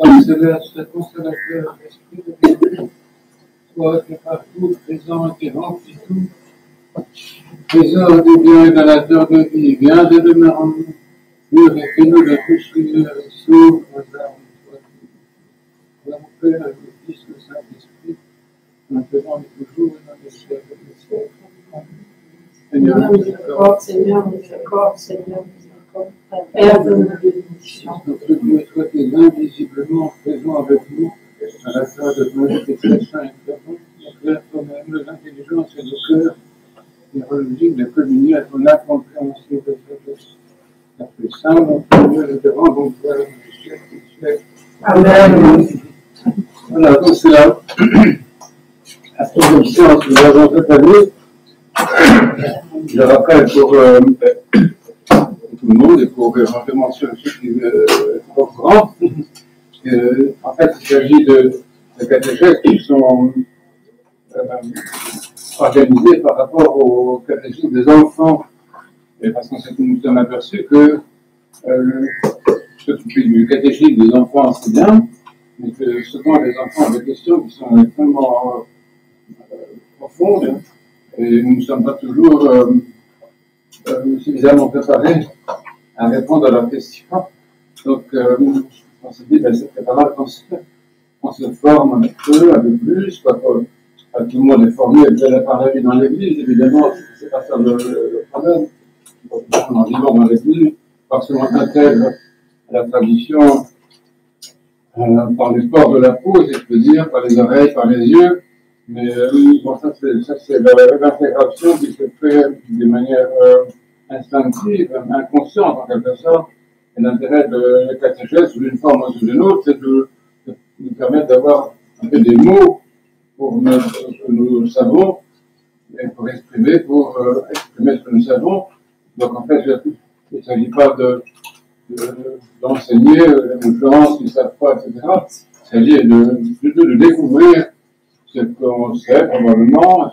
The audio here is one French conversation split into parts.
Père céleste, consolateur, esprit de vérité, toi qui es partout présent et qui remplis tout, trésor du bien et donateur de vie, viens et demeure en nous, purifiez-nous de tout souillure et sauve nos âmes, toi qui es mon Père, le Fils, le Saint-Esprit, maintenant et toujours et dans les siècles des siècles. Seigneur, miséricorde, Seigneur, miséricorde, Seigneur, miséricorde. Père de notre bénédiction. Notre Dieu, toi qui es invisiblement présent avec nous, à la fin de ton être très saint et très bon, éclaire toi-même l'intelligence et le cœur, et relie de communier à ton incompréhensible sagesse. Après ça, mon Dieu, nous te rendons gloire du siècle des siècles. Amen. Voilà, donc c'est la troisième séance que nous avons cette année. Je rappelle pour tout le monde et pour éventuellement ceux qui sont au courant, en fait, il s'agit de catéchèses qui sont organisées par rapport aux catéchismes des enfants. Et parce qu'on s'est nous sommes aperçus que s'occuper du catéchisme des enfants, c'est bien, mais que souvent les enfants ont des questions qui sont extrêmement profondes et nous ne sommes pas toujours suffisamment préparés à répondre à leurs questions. Donc, on s'est dit, ben, c'est pas mal qu'on se forme un peu plus, pas tout le monde est formé par la vie dans l'église, évidemment, c'est pas ça le problème. En vivant dans l'église, parce qu'on intègre la tradition par les pores de la peau, si je peux dire, par les oreilles, par les yeux. Mais bon, ça c'est l'intégration qui se fait de manière instinctive, inconsciente en quelque sorte. Et l'intérêt de la catéchèse, sous une forme ou sous une autre, c'est de nous permettre d'avoir un peu des mots pour ce que nous savons et pour exprimer ce que nous savons. Donc en fait, il ne s'agit pas d'enseigner les gens qui ne savent pas, etc. Il s'agit plutôt de découvrir ce qu'on sait probablement,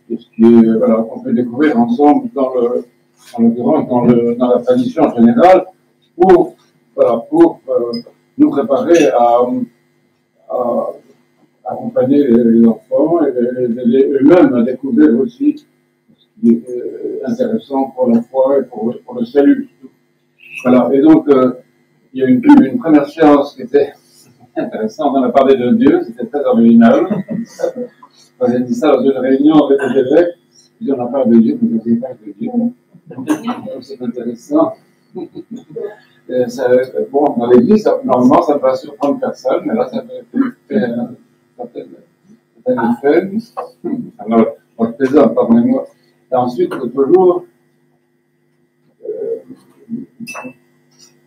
et ce qui est, voilà, qu'on peut découvrir ensemble en l'occurrence dans la tradition générale, pour nous préparer à accompagner les enfants et les aider eux-mêmes à découvrir aussi ce qui est intéressant pour la foi et pour le salut. Voilà. Et donc, il y a une première séance qui était intéressante. On a parlé de Dieu, c'était très original. On a dit ça dans une réunion avec les évêques. Puis on a parlé de Dieu, mais on ne pas de Dieu. Donc c'est intéressant. Bon, dans l'église, normalement, ça ne va surprendre personne, mais là, ça fait un effet. Alors, on le plaisante, pardonnez-moi. Et ensuite, l'autre jour,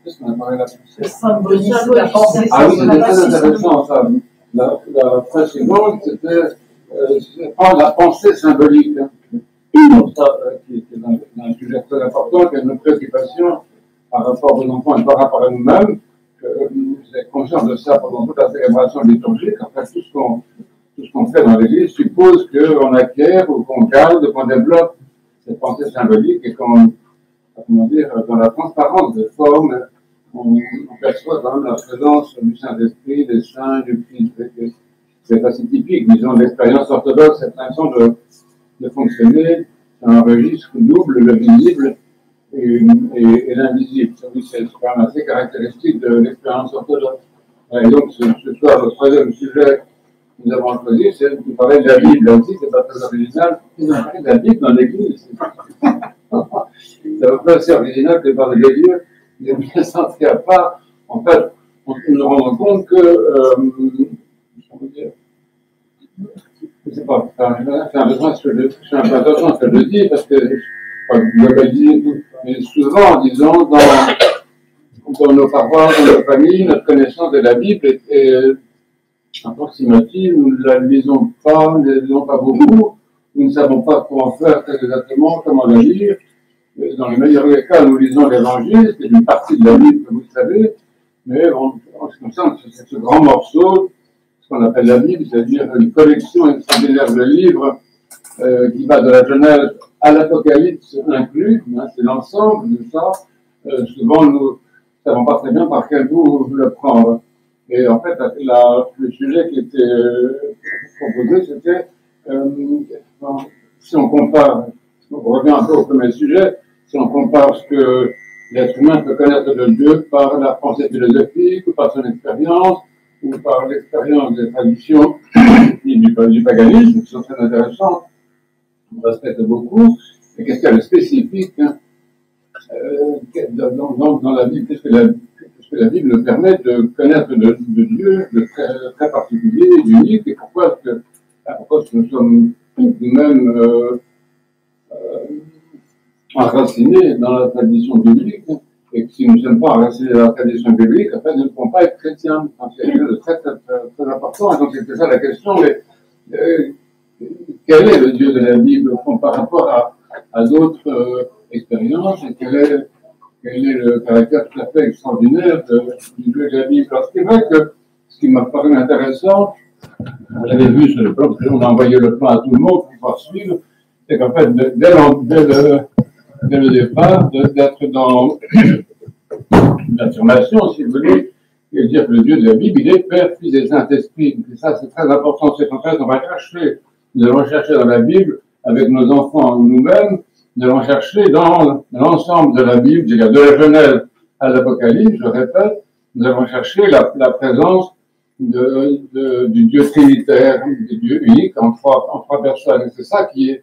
qu'est-ce qu'on a parlé là-dessus? Le symbolisme, la pensée. Ah oui, c'était très intéressant, ça. La phrase suivante, c'était la pensée symbolique. Donc, ça, qui est un sujet très important, qui est une préoccupation par rapport aux enfants et par rapport à nous-mêmes. Vous êtes conscient de ça pendant toute la célébration liturgique. En fait, tout ce qu'on fait dans l'Église suppose qu'on acquiert ou qu'on garde, qu'on développe cette pensée symbolique et qu'on, comment dire, dans la transparence des formes, on perçoit quand même la présence du Saint-Esprit, des saints, du Christ. C'est assez typique, disons, de l'expérience orthodoxe, cette façon de fonctionner dans un registre double, le visible et l'invisible. C'est quand même assez caractéristique de l'expérience orthodoxe. Et donc, ce soir, le troisième sujet que nous avons choisi, c'est de parler de la Bible. Là aussi, c'est pas très original. Ils ont parlé de la Bible dans l'Église. Ça va pas assez original que de parler de Dieu. Mais bien sentir à part, en fait, on nous rend compte que, comment dire, je ne sais pas, je fais attention à ce que je dis, parce que je ne pas globaliser tout, mais souvent, disons, dans nos paroisses, dans nos familles, notre connaissance de la Bible est approximative, nous ne la lisons pas, nous ne la lisons pas beaucoup, nous ne savons pas comment faire très exactement, comment la lire. Dans les meilleurs des cas, nous lisons l'Évangile, c'est une partie de la Bible que vous savez, mais en ce qui concerne ce grand morceau, ce qu'on appelle la Bible, c'est-à-dire une collection extraordinaire de livres qui va de la Genèse à l'Apocalypse inclus, hein, c'est l'ensemble de ça. Souvent, nous ne savons pas très bien par quel bout le prendre. Et en fait, le sujet qui était proposé, c'était, si on compare, on revient un peu au premier sujet, si on compare ce que l'être humain peut connaître de Dieu par la pensée philosophique, ou par son expérience, ou par l'expérience des traditions du paganisme, qui sont très intéressantes, on respecte beaucoup. Et qu'est-ce qu'il y a de spécifique dans la Bible? Qu'est-ce que la Bible nous permet de connaître de Dieu, de très particulier, d'unique, et pourquoi nous sommes nous-mêmes enracinés dans la tradition biblique, et que si nous ne sommes pas enracinés dans la tradition biblique, en fait, nous ne pouvons pas être chrétiens. C'est quelque chose de très, très, très, très important. Et donc, c'était ça la question. Mais, quel est le Dieu de la Bible par rapport à d'autres expériences, et quel est le caractère tout à fait extraordinaire du Dieu de la Bible? Alors, c'est vrai que ce qui m'a paru intéressant, vous l'avez vu sur le plan, parce qu'on a envoyé le plan à tout le monde pour pouvoir suivre, c'est qu'en fait, dès le départ, d'être dans l'affirmation, si vous voulez, et dire que le Dieu de la Bible, il est Père, Fils et Saint-Esprit. Et ça, c'est très important. C'est qu'en fait, nous allons chercher dans la Bible, avec nos enfants nous-mêmes, nous allons chercher dans l'ensemble de la Bible, c'est-à-dire de la Genèse à l'Apocalypse, je répète, nous allons chercher la présence du Dieu trinitaire, du Dieu unique en trois personnes. Et c'est ça qui est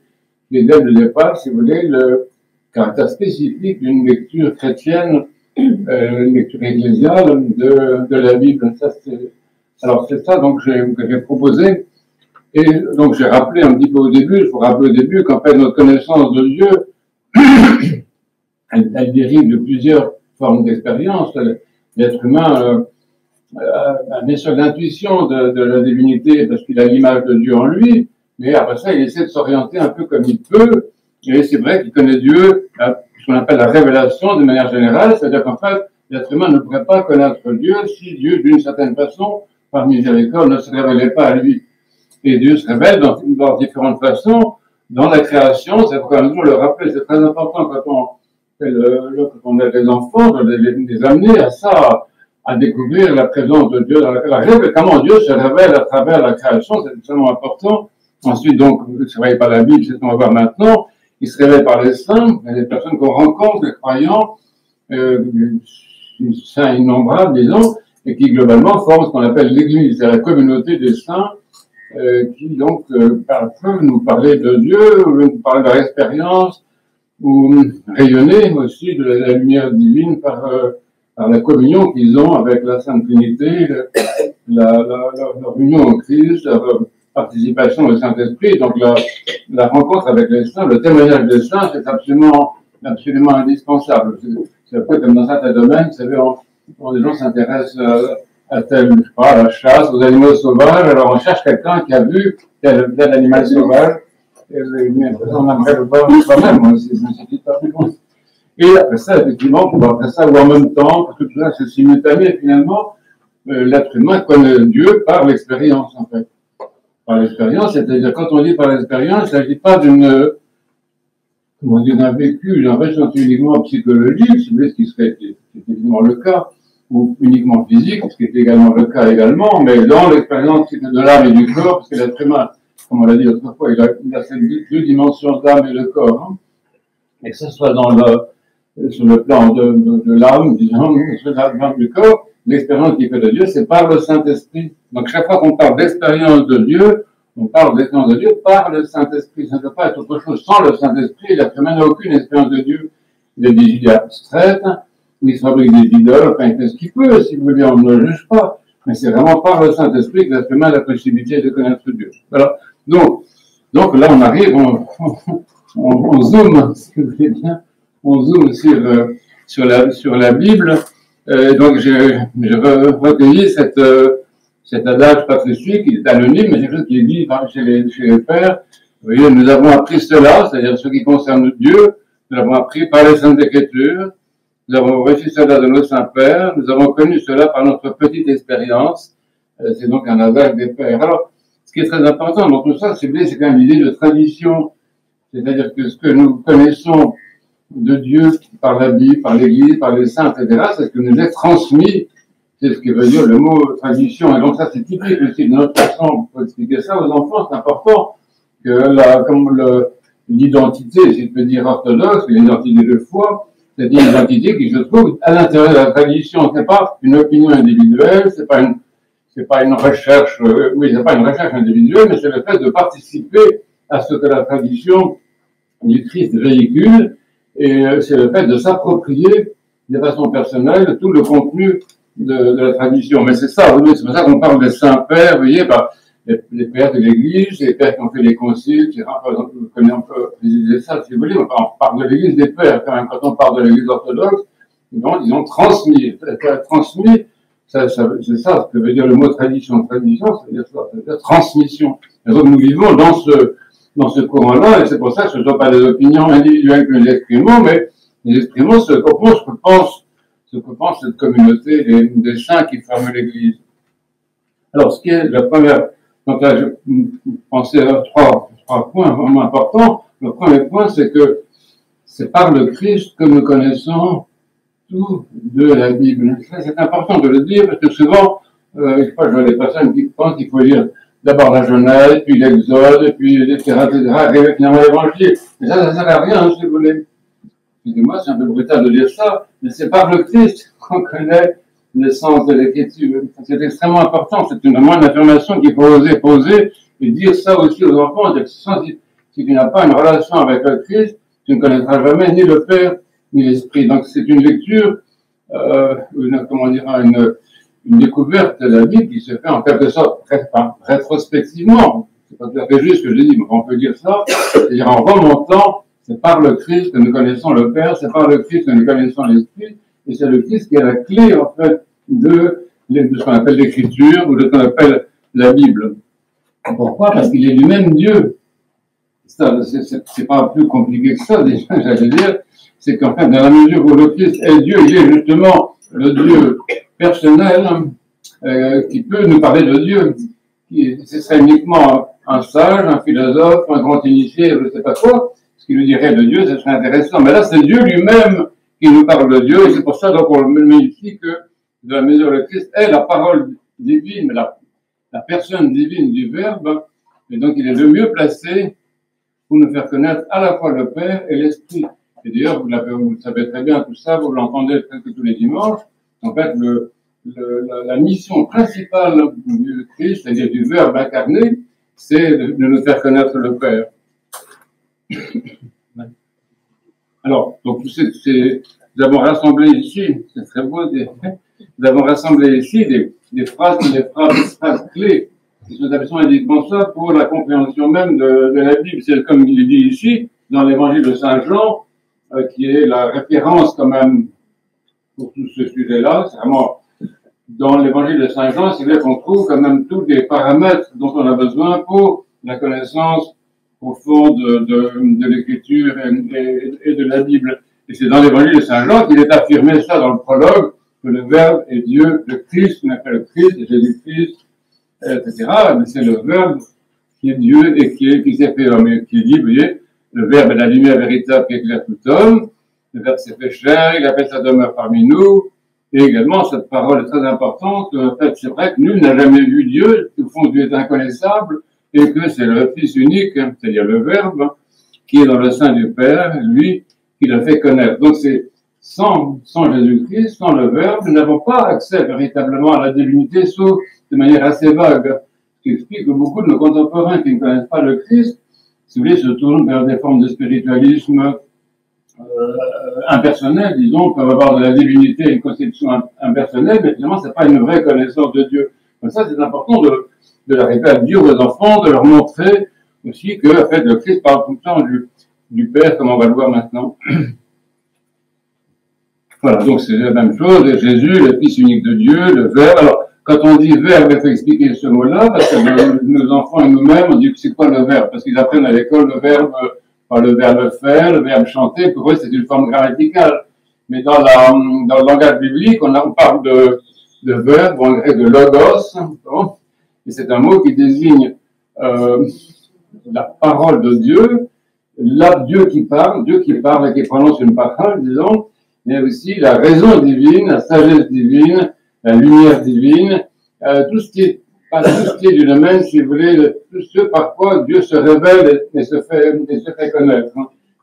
dès le départ, si vous voulez, le caractère spécifique d'une lecture chrétienne, une lecture ecclésiale de la Bible. Alors c'est ça donc, que j'ai proposé. Et donc j'ai rappelé un petit peu au début, je vous rappelle au début qu'en fait notre connaissance de Dieu, elle dérive de plusieurs formes d'expérience. L'être humain est sur l'intuition de la divinité parce qu'il a l'image de Dieu en lui, mais après ça il essaie de s'orienter un peu comme il peut. Et c'est vrai qu'il connaît Dieu, ce qu'on appelle la révélation de manière générale, c'est-à-dire qu'en fait l'être humain ne pourrait pas connaître Dieu si Dieu d'une certaine façon, par miséricorde, ne se révélait pas à lui. Et Dieu se révèle dans différentes façons, dans la création. C'est pourquoi nous le rappeler, c'est très important quand on a des enfants, de les amener à ça, à découvrir la présence de Dieu dans comment Dieu se révèle à travers la création, c'est extrêmement important. Ensuite, donc, il ne se révèle pas la Bible, c'est ce qu'on va voir maintenant. Il se révèle par les saints, les personnes qu'on rencontre, les croyants, saints innombrables, disons, et qui globalement forment ce qu'on appelle l'Église, c'est la communauté des saints, qui donc peuvent nous parler de Dieu, nous parler de leur expérience, ou rayonner aussi de la lumière divine par la communion qu'ils ont avec la Sainte Trinité, leur union en Christ, leur participation au Saint-Esprit. Donc la rencontre avec les saints, le témoignage des saints, c'est absolument indispensable. C'est un peu comme dans certains domaines, vous savez, quand les gens s'intéressent à la chasse, aux animaux sauvages, alors on cherche quelqu'un qui a vu tel animal sauvage, et on aimerait le voir soi-même, moi aussi, je me suis dit pas plus loin. Et après ça, effectivement, après ça, ou en même temps, parce que tout ça c'est simultané finalement, l'être humain connaît Dieu par l'expérience, en fait. Par l'expérience, c'est-à-dire quand on dit par l'expérience, il ne s'agit pas d'un vécu, d'un ressenti uniquement psychologique, si vous voulez, ce qui serait évidemment le cas, ou uniquement physique, ce qui est également le cas également, mais dans l'expérience de l'âme et du corps, parce que l'être humain, comme on l'a dit autrefois, il a ces deux dimensions d'âme et de corps, hein, et que ce soit sur le plan de l'âme, disons, sur le plan du corps, l'expérience qui fait de Dieu, c'est par le Saint-Esprit. Donc chaque fois qu'on parle d'expérience de Dieu, on parle d'expérience de Dieu par le Saint-Esprit. Ça ne peut pas être autre chose. Sans le Saint-Esprit, l'être humain n'a aucune expérience de Dieu. Il y a des idées abstraites, où il se fabrique des idoles, enfin il fait ce qu'il peut, si vous voulez, on ne le juge pas. Mais c'est vraiment par le Saint-Esprit que l'être humain a la possibilité de connaître Dieu. Voilà. Donc là on arrive, on zoome, si vous voulez bien, on zoome sur la Bible. Donc j'ai recueilli cet adage patricique qui est anonyme, mais c'est quelque chose qui est dit chez les pères. Vous voyez, nous avons appris cela, c'est-à-dire ce qui concerne Dieu, nous l'avons appris par les Saintes Écritures, nous avons reçu cela de nos saints pères, nous avons connu cela par notre petite expérience. C'est donc un adage des pères. Alors, ce qui est très important dans tout ça, c'est quand même l'idée de tradition, c'est-à-dire que ce que nous connaissons de Dieu par la Bible, par l'Église, par les saints, etc., c'est ce que nous est transmis. C'est ce que veut dire le mot tradition. Et donc ça, c'est typique aussi de notre façon pour expliquer ça aux enfants. C'est important que comme l'identité, si je peux dire orthodoxe, l'identité de foi, c'est une identité qui se trouve à l'intérieur de la tradition. C'est pas une opinion individuelle, c'est pas une recherche, c'est pas une recherche individuelle, mais c'est le fait de participer à ce que la tradition du Christ véhicule, et c'est le fait de s'approprier de façon personnelle tout le contenu de la tradition. Mais c'est ça, oui, c'est pour ça qu'on parle des saints pères, vous voyez, les pères de l'Église, les pères qui ont fait les conciles, par exemple, vous connaissez un peu ça, si vous voulez, on parle de l'Église des pères, quand même, quand on parle de l'Église orthodoxe, ils ont transmis, c'est ça ce que veut dire le mot tradition. Tradition, ça veut dire ça, ça veut dire transmission. Et donc nous vivons dans ce courant-là, et c'est pour ça que ce ne sont pas des opinions individuelles que nous exprimons, mais nous exprimons ce que pense cette communauté des saints qui forment l'Église. Alors, ce qui est la première, donc là, je pensais à trois points vraiment importants. Le premier point, c'est que c'est par le Christ que nous connaissons tout de la Bible. C'est important de le dire, parce que souvent, je crois que je vois des personnes qui pensent qu'il faut lire d'abord la Genèse, puis l'Exode, puis etc., arriver finalement à l'Évangile. Mais ça ne sert à rien, si vous voulez. Excusez-moi, c'est un peu brutal de dire ça, mais c'est par le Christ qu'on connaît l'essence de l'Écriture. C'est extrêmement important, c'est vraiment une affirmation qu'il faut oser poser et dire ça aussi aux enfants. Si tu n'as pas une relation avec le Christ, tu ne connaîtras jamais ni le Père ni l'Esprit. Donc c'est une lecture, une découverte de la Bible qui se fait en quelque sorte rétrospectivement. C'est pas tout à fait juste ce que je dis, mais on peut dire ça. C'est-à-dire en remontant, c'est par le Christ que nous connaissons le Père, c'est par le Christ que nous connaissons l'Esprit, et c'est le Christ qui est la clé, en fait, de ce qu'on appelle l'Écriture, ou de ce qu'on appelle la Bible. Pourquoi? Parce qu'il est lui-même Dieu. Ça, c'est pas plus compliqué que ça, déjà, j'allais dire. C'est qu'en fait, dans la mesure où le Christ est Dieu, il est justement le Dieu personnel, qui peut nous parler de Dieu. Ce serait uniquement un sage, un philosophe, un grand initié, je ne sais pas quoi, ce qui nous dirait de Dieu, ce serait intéressant. Mais là, c'est Dieu lui-même qui nous parle de Dieu, et c'est pour ça qu'on le met ici que, de la mesure où le Christ est la parole divine, la personne divine du Verbe, et donc il est le mieux placé pour nous faire connaître à la fois le Père et l'Esprit. Et d'ailleurs, vous le savez très bien, tout ça, vous l'entendez presque tous les dimanches. En fait, la mission principale du Christ, c'est-à-dire du Verbe incarné, c'est de nous faire connaître le Père. Alors, donc, nous avons rassemblé ici, c'est très beau, nous avons rassemblé ici des phrases clés qui sont absolument indispensables pour la compréhension même de la Bible. C'est comme il est dit ici, dans l'évangile de Saint Jean, qui est la référence quand même pour tout ce sujet-là. C'est vraiment dans l'évangile de Saint Jean, c'est vrai qu'on trouve quand même tous les paramètres dont on a besoin pour la connaissance profonde de l'Écriture et de la Bible. Et c'est dans l'évangile de Saint Jean qu'il est affirmé ça dans le prologue, que le Verbe est Dieu, le Christ, qu'on appelle le Christ, Jésus-Christ, etc. Mais c'est le Verbe qui est Dieu et qui s'est fait homme, et qui est dit, vous voyez, le Verbe est la lumière véritable qui éclaire tout homme, le Verbe s'est fait chair, il a fait sa demeure parmi nous, et également, cette parole est très importante, en fait, c'est vrai que nul n'a jamais vu Dieu, au fond, Dieu est inconnaissable, et que c'est le Fils unique, c'est-à-dire le Verbe, qui est dans le sein du Père, lui, qui le fait connaître. Donc c'est sans Jésus-Christ, sans le Verbe, nous n'avons pas accès véritablement à la divinité, sauf de manière assez vague. Ce qui explique que beaucoup de nos contemporains qui ne connaissent pas le Christ, si vous voulez, se tournent vers des formes de spiritualisme impersonnel, disons, peuvent avoir de la divinité une conception impersonnelle, mais finalement, c'est pas une vraie connaissance de Dieu. Donc ça, c'est important de l'arriver à dire aux enfants, de leur montrer aussi que, en fait, le Christ parle tout le temps du Père, comme on va le voir maintenant. Voilà, donc c'est la même chose, Jésus, le Fils unique de Dieu, le Verbe. Alors, quand on dit Verbe, il faut expliquer ce mot-là, parce que nos enfants et nous-mêmes, on dit que c'est quoi le Verbe? Parce qu'ils apprennent à l'école le verbe faire, le verbe chanter, pour eux c'est une forme grammaticale. Mais dans le langage biblique, on parle de verbe, en grec de logos, bon, et c'est un mot qui désigne la parole de Dieu, Dieu qui parle et qui prononce une parole, disons, mais aussi la raison divine, la sagesse divine, la lumière divine, tout ce qui est du domaine, si vous voulez, tout ce par quoi Dieu se révèle et se fait connaître.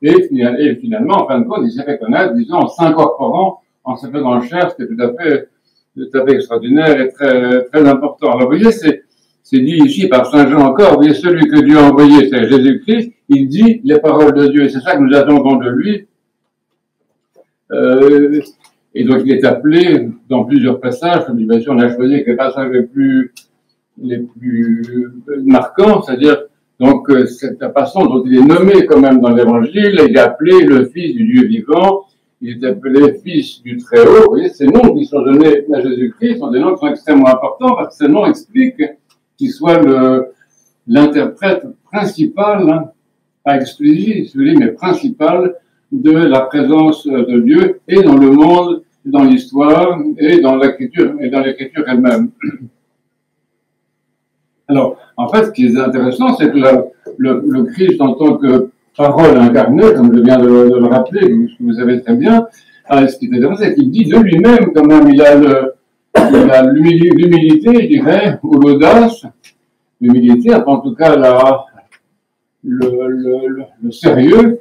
Et finalement, en fin de compte, il s'est fait connaître, disons, en s'incorporant, en se faisant chair, ce qui est tout à fait extraordinaire et très, très important. Alors, vous voyez, c'est dit ici par Saint Jean encore, vous voyez, celui que Dieu a envoyé, c'est Jésus-Christ, il dit les paroles de Dieu, et c'est ça que nous attendons de lui. Et donc, il est appelé dans plusieurs passages, comme bien sûr, on a choisi les passages les plus marquants, c'est-à-dire, donc, c'est la façon dont il est nommé quand même dans l'Évangile, il est appelé le Fils du Dieu vivant, il est appelé Fils du Très-Haut. Vous voyez, ces noms qui sont donnés à Jésus-Christ sont des noms qui sont extrêmement importants parce que ces noms expliquent qu'il soit l'interprète principal, hein, pas exclusif, si vous voulez, mais principal de la présence de Dieu et dans le monde, dans l'histoire et dans l'écriture elle-même. Alors, en fait, ce qui est intéressant, c'est que le Christ, en tant que parole incarnée, comme je viens de le rappeler, ce que vous savez très bien, ce qui est intéressant, c'est qu'il dit de lui-même, quand même, il a l'humilité, je dirais, ou l'audace, l'humilité, en tout cas le sérieux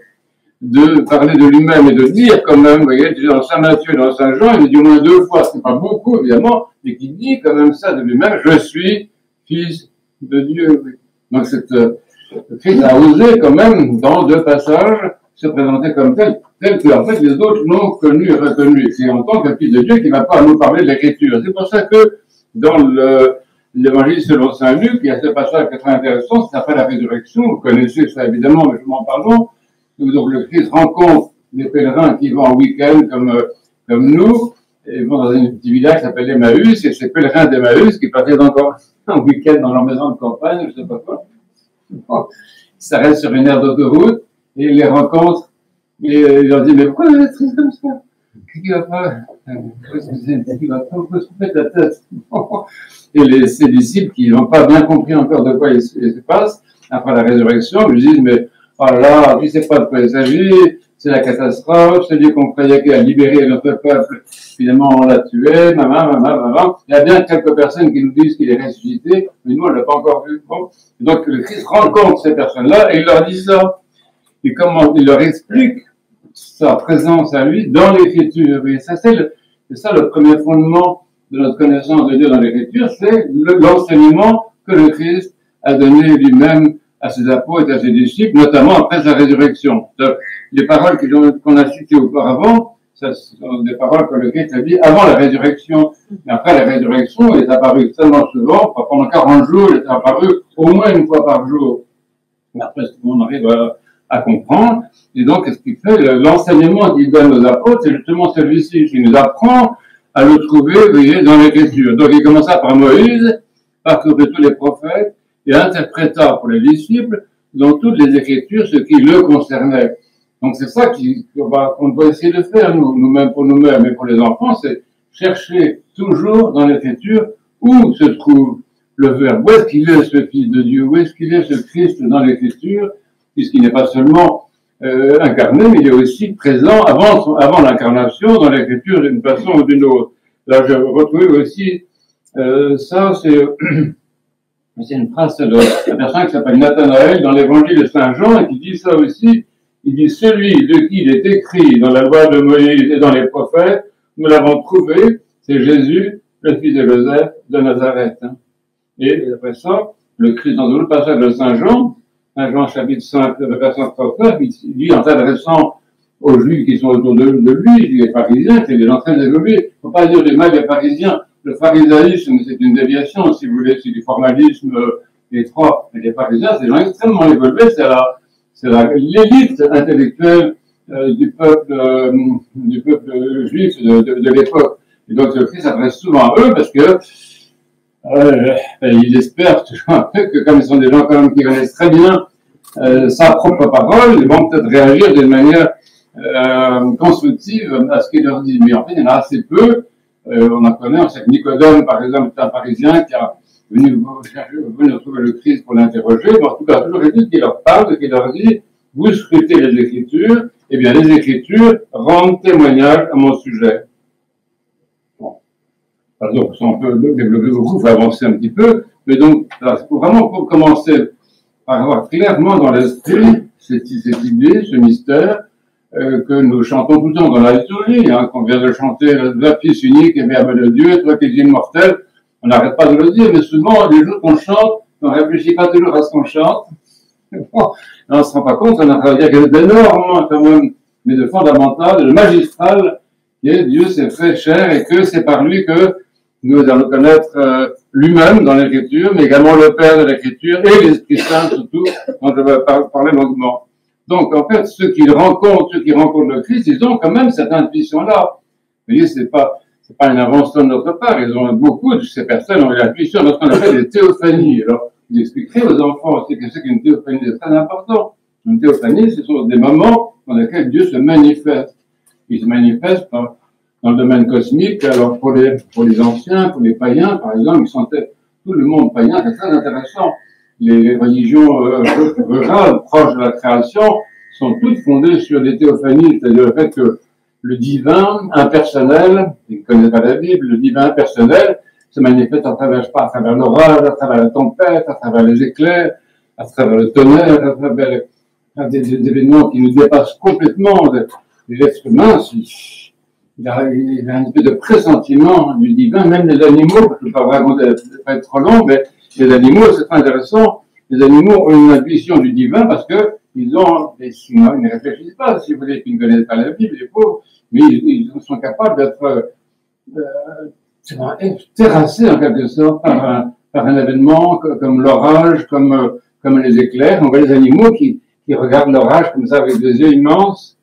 de parler de lui-même et de dire quand même, vous voyez, dans Saint Matthieu et dans Saint Jean, il dit au moins 2 fois, c'est pas beaucoup évidemment, mais qui dit quand même ça de lui-même, je suis fils de Dieu. Donc Christ a osé quand même, dans 2 passages, se présenter comme tel que en fait les autres l'ont connu et reconnu. C'est en tant que fils de Dieu qu'il va pas nous parler de l'écriture. C'est pour ça que dans l'évangile selon Saint Luc, il y a ce passage qui est très intéressant, c'est après la résurrection, vous connaissez ça évidemment, mais je m'en parle. Donc le Christ rencontre des pèlerins qui vont en week-end comme nous, et vont dans un petit village qui s'appelle Emmaüs, et ces pèlerins d'Emmaüs qui partaient encore en week-end dans leur maison de campagne, je sais pas quoi, ils s'arrêtent sur une aire d'autoroute, et ils les rencontrent, et ils leur disent, mais pourquoi vous êtes triste comme ça? Qu'est-ce qui va pas? Qu'est-ce qui va pas? Vous se mettre la tête. Et ces disciples qui n'ont pas bien compris encore de quoi il se passe, après la résurrection, ils disent, mais oh là, tu sais pas de quoi il s'agit, c'est la catastrophe, celui qu'on croyait qu'il a libéré notre peuple, finalement on l'a tué, Il y a bien quelques personnes qui nous disent qu'il est ressuscité, mais nous on l'a pas encore vu. Bon. Et donc le Christ rencontre ces personnes-là et il leur dit ça. Et comment il leur explique sa présence à lui dans l'Écriture. Et ça, c'est le premier fondement de notre connaissance de Dieu dans l'Écriture, c'est l'enseignement que le Christ a donné lui-même à ses apôtres et à ses disciples, notamment après sa résurrection. Donc, les paroles qu'on a citées auparavant, ce sont des paroles que le Christ a dit avant la résurrection. Mais après la résurrection, il est apparu extrêmement souvent, pendant 40 jours, il est apparu au moins 1 fois par jour. Mais après, on arrive à comprendre. Et donc, ce qu'il fait, l'enseignement qu'il donne aux apôtres, c'est justement celui-ci. Il nous apprend à le trouver, vous voyez, dans l'Écriture. Donc, il commença par Moïse, parcourait tous les prophètes, et interpréta pour les disciples dans toutes les Écritures ce qui le concernait. Donc c'est ça qu'on doit essayer de faire, nous-mêmes pour nous-mêmes et pour les enfants, c'est chercher toujours dans l'Écriture où se trouve le Verbe, où est-ce qu'il est ce Fils de Dieu, où est-ce qu'il est ce Christ dans l'Écriture, puisqu'il n'est pas seulement incarné, mais il est aussi présent avant l'incarnation dans l'Écriture d'une façon ou d'une autre. Là, je retrouve aussi ça, c'est une phrase d'un personne qui s'appelle Nathanaël dans l'évangile de Saint Jean et qui dit ça aussi. Il dit, celui de qui il est écrit dans la loi de Moïse et dans les prophètes, nous l'avons trouvé, c'est Jésus, le fils de Joseph de Nazareth. Et après ça, le Christ dans le passage de Saint Jean chapitre 5, verset 39, il dit en s'adressant aux Juifs qui sont autour de lui, les pharisiens, c'est des gens très évolués. Il ne faut pas dire des mal des pharisiens. Le pharisaïsme, c'est une déviation, si vous voulez, c'est du formalisme étroit. Mais les pharisiens, c'est des gens extrêmement évolués, c'est l'élite intellectuelle du peuple juif de l'époque. Et donc, le Christ s'adresse souvent à eux parce que il espère toujours un peu que comme ils sont des gens quand même qui connaissent très bien sa propre parole, ils vont peut-être réagir d'une manière constructive à ce qu'il leur dit. Mais en fait, il y en a assez peu. On en connaît, on sait que Nicodème, par exemple, est un pharisien qui a venu trouver le Christ pour l'interroger. Mais en tout cas, toujours est-il qu'il leur parle, qu'il leur dit, vous scrutez les Écritures, eh bien, les Écritures rendent témoignage à mon sujet. Bon. Alors, donc, on peut développer beaucoup, il faut avancer un petit peu, mais donc, il faut vraiment commencer par avoir clairement dans l'esprit cette idée, ce mystère, que nous chantons tout le temps dans la liturgie, hein, qu'on vient de chanter le Fils unique et Verbe de Dieu, toi qui es immortel, on n'arrête pas de le dire, mais souvent, les jours qu'on chante, on ne réfléchit pas toujours à ce qu'on chante, bon, on ne se rend pas compte, on a travaillé quelque chose d'énorme, quand même, mais de fondamental, de magistral, qui est Dieu s'est fait chair et que c'est par lui que nous allons connaître lui-même dans l'Écriture, mais également le Père de l'Écriture et l'Esprit Saint surtout, dont je vais parler longuement. Donc, en fait, ceux qui rencontrent le Christ, ils ont quand même cette intuition-là. Vous voyez, c'est pas une invention de notre part. Ils ont beaucoup de ces personnes ont l'intuition de ce qu'on appelle des théophanies. Alors, vous expliquerez aux enfants aussi que c'est qu'une théophanie, c'est très important. Une théophanie, ce sont des moments dans lesquels Dieu se manifeste. Il se manifeste dans le domaine cosmique. Alors, pour les anciens, pour les païens, par exemple, ils sentaient tout le monde païen, c'est très intéressant. Les religions rurales, proches de la création, sont toutes fondées sur les théophanies, c'est-à-dire le fait que le divin impersonnel, ils ne connaissent pas la Bible, le divin impersonnel se manifeste à travers l'orage, à travers la tempête, à travers les éclairs, à travers le tonnerre, à travers des événements qui nous dépassent complètement. L'être humain, il a un espèce de pressentiment du divin, même les animaux, je ne peux pas raconter, pas être trop long, mais les animaux, c'est très intéressant, les animaux ont une intuition du divin parce que ils ne réfléchissent pas, si vous voulez, qu'ils ne connaissent pas la Bible, les pauvres, mais ils sont capables d'être terrassés en quelque sorte par un événement comme l'orage, comme les éclairs. On voit les animaux qui regardent l'orage comme ça avec des yeux immenses,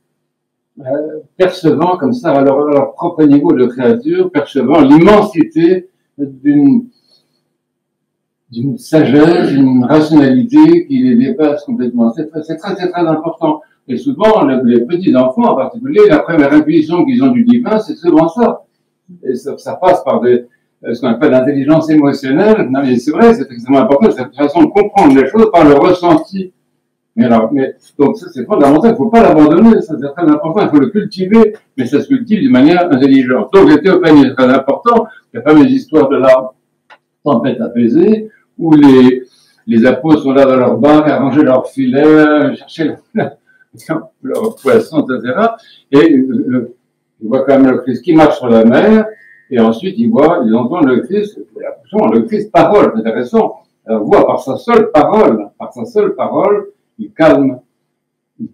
percevant comme ça à leur propre niveau de créature, percevant l'immensité d'une sagesse, d'une rationalité qui les dépasse complètement. C'est très important. Et souvent, les petits enfants en particulier, la première intuition qu'ils ont du divin, c'est souvent ça. Et ça passe par ce qu'on appelle l'intelligence émotionnelle. Non, mais c'est vrai, c'est extrêmement important, cette façon de comprendre les choses par le ressenti. Donc ça, c'est fondamental, il ne faut pas l'abandonner, ça c'est très important, il faut le cultiver, mais ça se cultive d'une manière intelligente. Donc les théophanies, c'est très important, il y a pas mes histoires de la tempête apaisée, où les apôtres sont là dans leur barque, à ranger leurs filets, chercher leurs poissons, etc. Et ils voient quand même le Christ qui marche sur la mer, et ensuite ils entendent le Christ parole, c'est intéressant, on voit par sa seule parole, il calme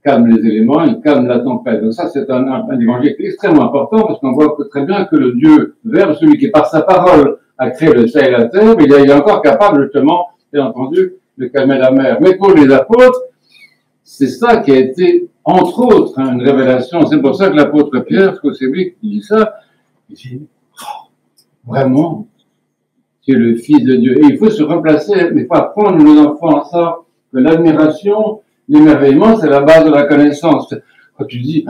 les éléments, il calme la tempête. Donc ça, c'est un évangile extrêmement important parce qu'on voit très bien que le Dieu Verbe, celui qui par sa parole a créé le ciel et la terre, il est encore capable justement, bien entendu, de calmer la mer. Mais pour les apôtres, c'est ça qui a été, entre autres, une révélation. C'est pour ça que l'apôtre Pierre, parce que c'est lui qui dit ça, il dit, vraiment, tu es le Fils de Dieu. Et il faut se replacer, mais il faut apprendre nos enfants à ça, que l'admiration, l'émerveillement, c'est la base de la connaissance. Quand tu dis,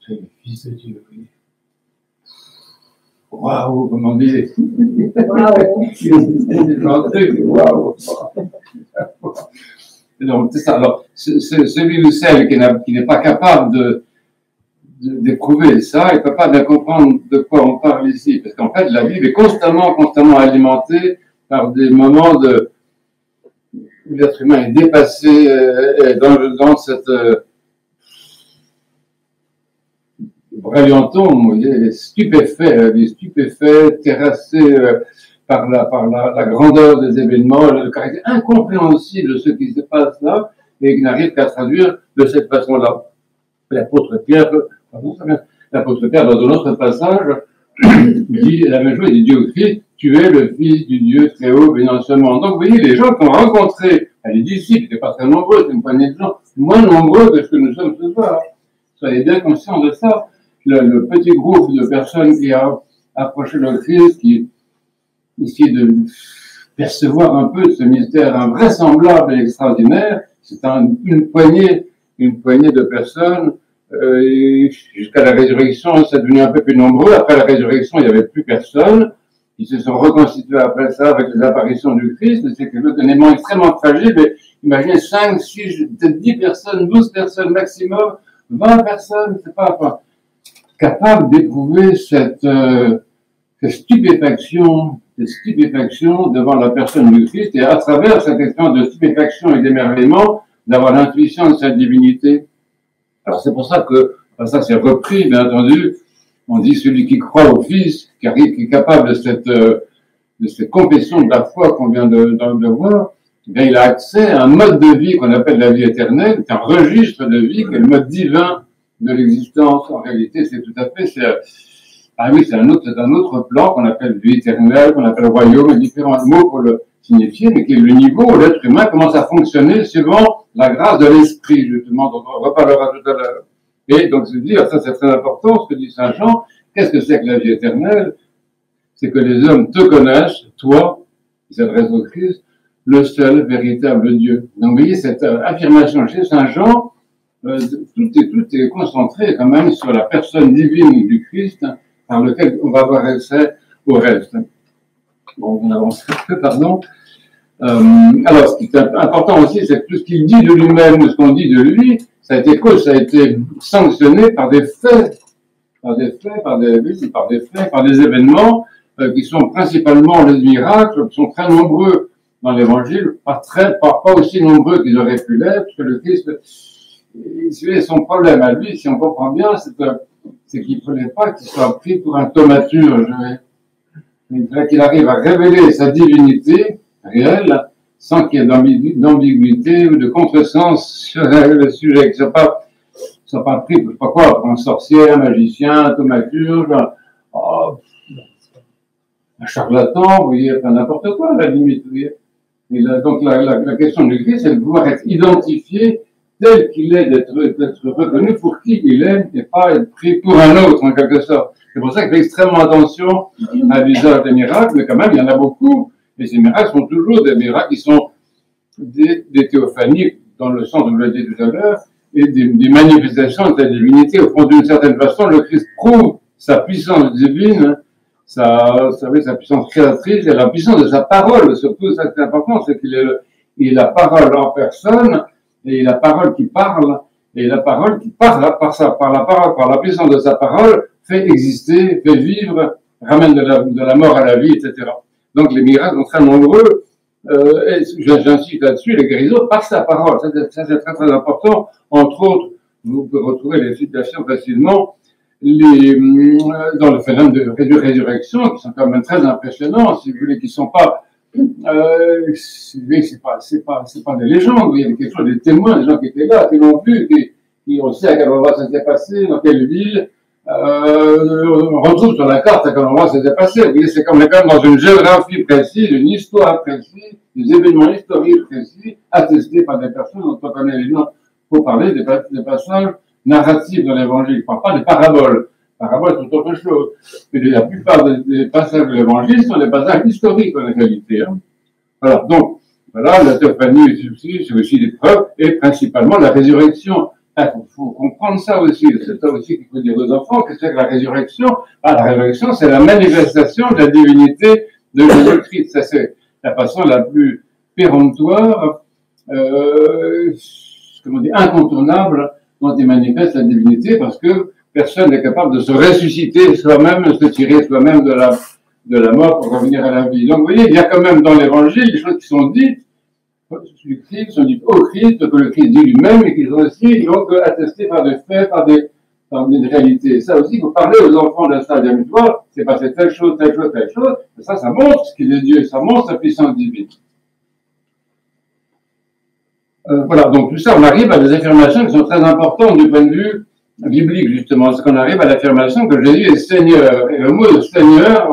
tu es le Fils de Dieu, oui. Waouh, comment dire. Waouh. Donc, c'est ça. Alors, celui ou celle qui n'est pas capable d'éprouver ça, il ne peut pas bien comprendre de quoi on parle ici. Parce qu'en fait, la Bible est constamment alimentée par des moments où l'être humain est dépassé dans cette brillanton, il est stupéfait, terrassé par la grandeur des événements, le caractère incompréhensible de ce qui se passe là, et qui n'arrive qu'à traduire de cette façon-là. L'apôtre Pierre, dans un autre passage, dit la même chose, il dit Dieu Christ, tu es le Fils du Dieu très haut, béni dans ce monde. Donc, vous voyez, les gens qu'on a rencontrés, les disciples, n'étaient pas très nombreux, c'est une poignée de gens, moins nombreux que ce que nous sommes ce soir. Soyez bien conscients de ça. Le petit groupe de personnes qui a approché le Christ, qui essaie de percevoir un peu ce mystère invraisemblable et extraordinaire, c'est une poignée de personnes. Jusqu'à la résurrection, c'est devenu un peu plus nombreux. Après la résurrection, il n'y avait plus personne. Ils se sont reconstitués après ça avec les apparitions du Christ. Mais c'est un élément extrêmement fragile. Mais imaginez 5, 6, peut-être 10 personnes, 12 personnes maximum, 20 personnes, c'est pas capable d'éprouver cette stupéfaction devant la personne du Christ, et à travers cette expérience de stupéfaction et d'émerveillement, d'avoir l'intuition de sa divinité. Alors c'est pour ça que, ça c'est repris, bien entendu, on dit celui qui croit au Fils, qui est capable de cette confession de la foi qu'on vient de voir, eh bien, il a accès à un mode de vie qu'on appelle la vie éternelle, c'est un registre de vie, qui est le mode divin de l'existence. En réalité, c'est tout à fait, c'est un autre plan qu'on appelle vie éternelle, qu'on appelle royaume, il y a différents mots pour le signifier, mais qui est le niveau où l'être humain commence à fonctionner suivant la grâce de l'esprit, justement, dont on reparlera tout à l'heure. Et donc, se dire, ça c'est très important, ce que dit Saint Jean, qu'est-ce que c'est que la vie éternelle? C'est que les hommes te connaissent, toi, qui s'adresse au Christ, le seul véritable Dieu. Donc, vous voyez, cette affirmation chez Saint Jean, tout est concentré quand même sur la personne divine du Christ, par lequel on va avoir accès au reste. Bon, on avance un peu, pardon. Alors, ce qui est important aussi, c'est que tout ce qu'il dit de lui-même, ou ce qu'on dit de lui, ça a été sanctionné par des faits, par des événements qui sont principalement les miracles, qui sont très nombreux dans l'Évangile, pas aussi nombreux qu'ils auraient pu l'être, parce que le Christ, son problème à lui, si on comprend bien, c'est qu'il ne fallait pas qu'il soit pris pour un thaumaturge. Il fallait qu'il arrive à révéler sa divinité réelle sans qu'il y ait d'ambiguïté ou de contresens sur le sujet, qu'il ne soit pas pris pour, je sais pas quoi, pour un sorcier, un magicien, un thaumaturge, un charlatan, vous voyez, enfin, n'importe quoi, à la limite, vous voyez. Et là, donc, la question du Christ, c'est de pouvoir être identifié tel qu'il est, d'être reconnu pour qui il est, et pas être pris pour un autre, en quelque sorte. C'est pour ça qu'il fait extrêmement attention à l'usage des miracles, mais quand même, il y en a beaucoup. Et ces miracles sont toujours des miracles qui sont des théophanies, dans le sens où je l'ai dit tout à l'heure, et des manifestations de la divinité. Au fond, d'une certaine façon, le Christ prouve sa puissance divine, sa puissance créatrice et la puissance de sa parole. Surtout, ça c'est important, c'est qu'il est la parole en personne, et la parole qui parle, et la parole qui parle par la puissance de sa parole, fait exister, fait vivre, ramène de la mort à la vie, etc. Donc les miracles sont très nombreux, et j'insiste là-dessus, les guérisons par sa parole. Ça c'est très très important. Entre autres, vous pouvez retrouver les citations facilement dans le phénomène de résurrection, qui sont quand même très impressionnants, si vous voulez, qui sont pas c'est pas des légendes, il y a quelque chose, des témoins, des gens qui étaient là, qui l'ont vu, qui on sait à quel endroit ça s'est passé, dans quelle ville, on retrouve sur la carte à quel endroit ça s'est passé. Vous voyez, c'est quand même dans une géographie précise, une histoire précise, des événements historiques précis, attestés par des personnes dont on connaît les noms. Il faut parler des passages narratifs dans l'Évangile, je ne parle pas des paraboles. Paraboles, c'est autre chose. Mais la plupart des passages de l'Évangile sont des passages historiques en réalité. Hein. Voilà, donc, voilà, la théophanie, c'est aussi des preuves, et principalement la résurrection. Il faut comprendre ça aussi. C'est ça aussi qu'il faut dire aux enfants. Qu'est-ce que c'est que la résurrection? La résurrection, c'est la manifestation de la divinité de Jésus-Christ. Ça, c'est la façon la plus péremptoire, incontournable, dont il manifeste la divinité, parce que personne n'est capable de se ressusciter soi-même, de se tirer soi-même de la mort pour revenir à la vie. Donc, vous voyez, il y a quand même dans l'Évangile des choses qui sont dites du Christ, sont dites au Christ, que le Christ dit lui-même, et qui sont aussi donc attestées par des faits, par des réalités. Ça aussi, vous parlez aux enfants de ça, bien toi, c'est passé telle chose, et ça montre ce qu'il est Dieu, ça montre sa puissance divine. Voilà, donc tout ça, on arrive à des affirmations qui sont très importantes du point de vue biblique, justement, c'est qu'on arrive à l'affirmation que Jésus est Seigneur. Et le mot de Seigneur,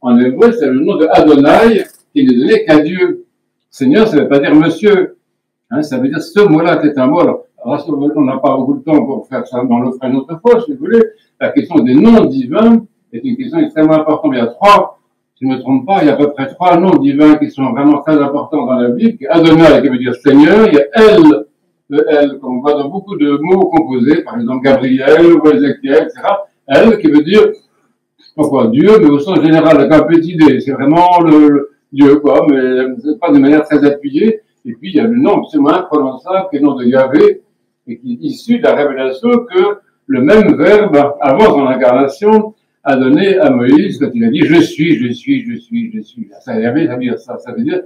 en hébreu, c'est le nom de Adonai, qui n'est donné qu'à Dieu. Seigneur, ça ne veut pas dire monsieur. Hein, ça veut dire ce mot-là, c'est un mot. Alors, on n'a pas beaucoup de temps pour faire ça, on le fera une autre fois, si vous voulez. La question des noms divins est une question extrêmement importante. Il y a si je ne me trompe pas, il y a à peu près 3 noms divins qui sont vraiment très importants dans la Bible. Adonai, qui veut dire Seigneur. Il y a El, qu'on voit dans beaucoup de mots composés, par exemple Gabriel ou Ézéchiel, etc. El, qui veut dire, pourquoi Dieu, mais au sens général, avec un petit D. C'est vraiment le Dieu, quoi, mais pas de manière très appuyée. Et puis, il y a le nom absolument imprononçable, qui est le nom de Yahvé, et qui est issu de la révélation que le même verbe, avant son incarnation, a donné à Moïse quand il a dit je suis. Ça veut dire ça. Ça veut dire